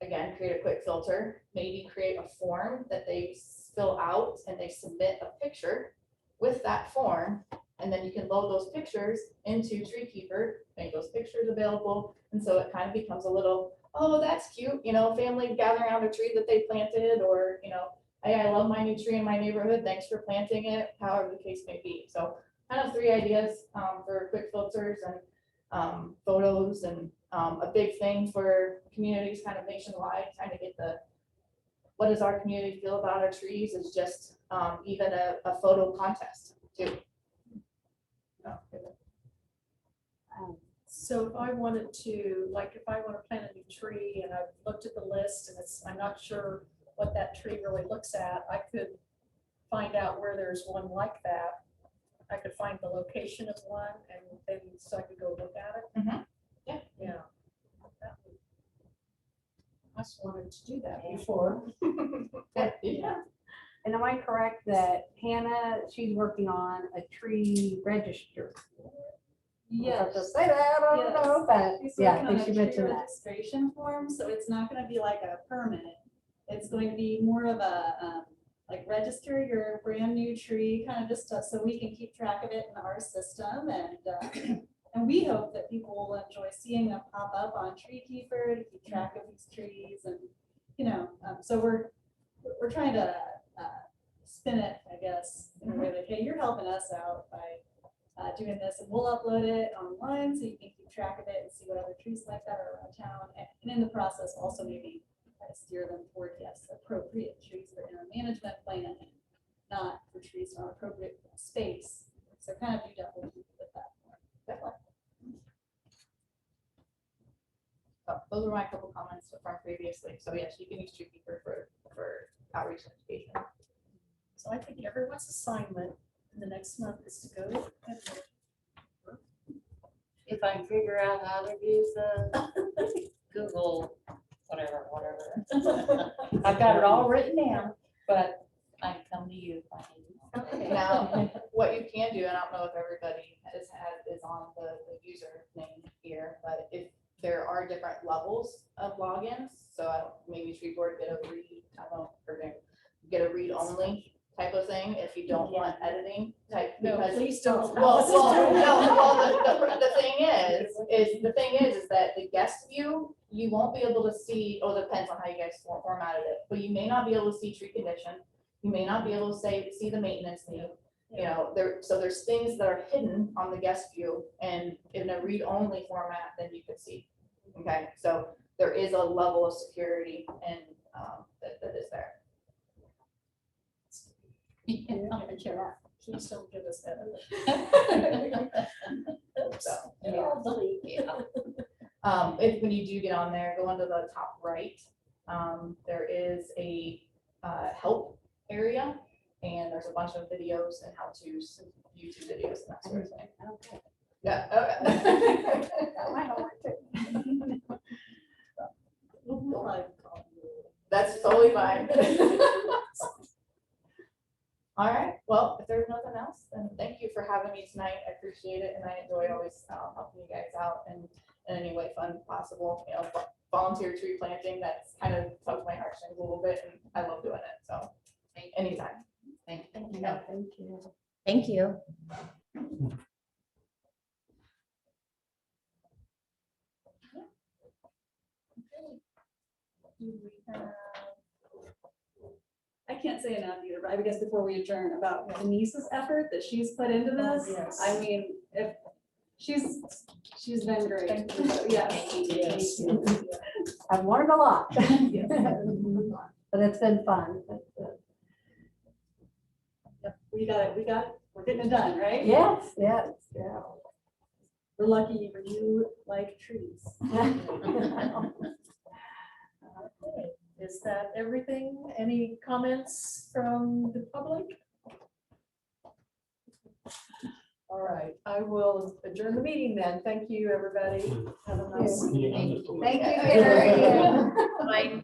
again, create a quick filter, maybe create a form that they fill out and they submit a picture with that form. And then you can load those pictures into Treekeeper, make those pictures available. And so it kind of becomes a little, oh, that's cute, you know, family gathering around a tree that they planted, or, you know, hey, I love my new tree in my neighborhood, thanks for planting it, however the case may be. So kind of 3 ideas for quick filters and photos, and a big thing for communities kind of nationwide, trying to get the, what does our community feel about our trees, is just even a photo contest too. So if I wanted to, like, if I want to plant a new tree and I've looked at the list and I'm not sure what that tree really looks at, I could find out where there's one like that. I could find the location of one, and then so I could go look at it. Mhm. Yeah. Yeah. I just wanted to do that before. Yeah. And am I correct that Hannah, she's working on a tree register? Yes. To say that, I don't know, but She's yeah, I working on think a she tree mentioned that. registration form, so it's not gonna be like a permit. It's going to be more of a, like, register your brand new tree, kind of just so we can keep track of it in our system, and we hope that people will enjoy seeing them pop up on Treekeeper to keep track of these trees, and, you know, so we're trying to spin it, I guess, in a way that, hey, you're helping us out by doing this, and we'll upload it online so you can keep track of it and see what other trees like that are around town, and in the process also maybe try to steer them toward, yes, appropriate trees that are in our management plan, and not for trees not appropriate space. So kind of do double duty with that. So those were my couple comments from previously. So yes, you can use Treekeeper for outreach and education. So I think everyone's assignment in the next month is to go and look. If I can figure out how to use the Google, whatever. I've got it all written down, but I can come to you if I need. Now, what you can do, and I don't know if everybody is on the user name here, but if there are different levels of logins, so I don't, maybe Treeboard get a read, I don't know, or get a read only type of thing if you don't want editing type. No, because please don't. The thing is that the guest view, you won't be able to see, or depends on how you guys formatted it, but you may not be able to see tree condition. You may not be able to see the maintenance need. You know, so there's things that are hidden on the guest view, and in a read-only format, then you can see. Okay, so there is a level of security and that is there. Please don't give us that. So, Yeah. if when you do get on there, go under the top right. There is a help area, and there's a bunch of videos and how-tos, YouTube videos and that sort of thing. Okay. Yeah. Okay. That's totally fine. All right, well, if there's nothing else, then thank you for having me tonight. I appreciate it, and I enjoy always helping you guys out in any way fun possible. You know, volunteer tree planting, that's kind of tugs my heartstrings a little bit, and I love doing it, so anytime. Thank you. Yeah, thank you. Thank you. I can't say enough either, but I guess before we adjourn, about Denise's effort that she's put into this. yes. I mean, if she's been great. Thank you. Yes. I've learned a lot. Yes. But it's been fun. Yep, we got it. We're getting it done, right? Yes, yeah. We're lucky you like trees. Is that everything? Any comments from the public? All right, I will adjourn the meeting then. Thank you, everybody. Have a nice evening. Thank you, Gary. Bye.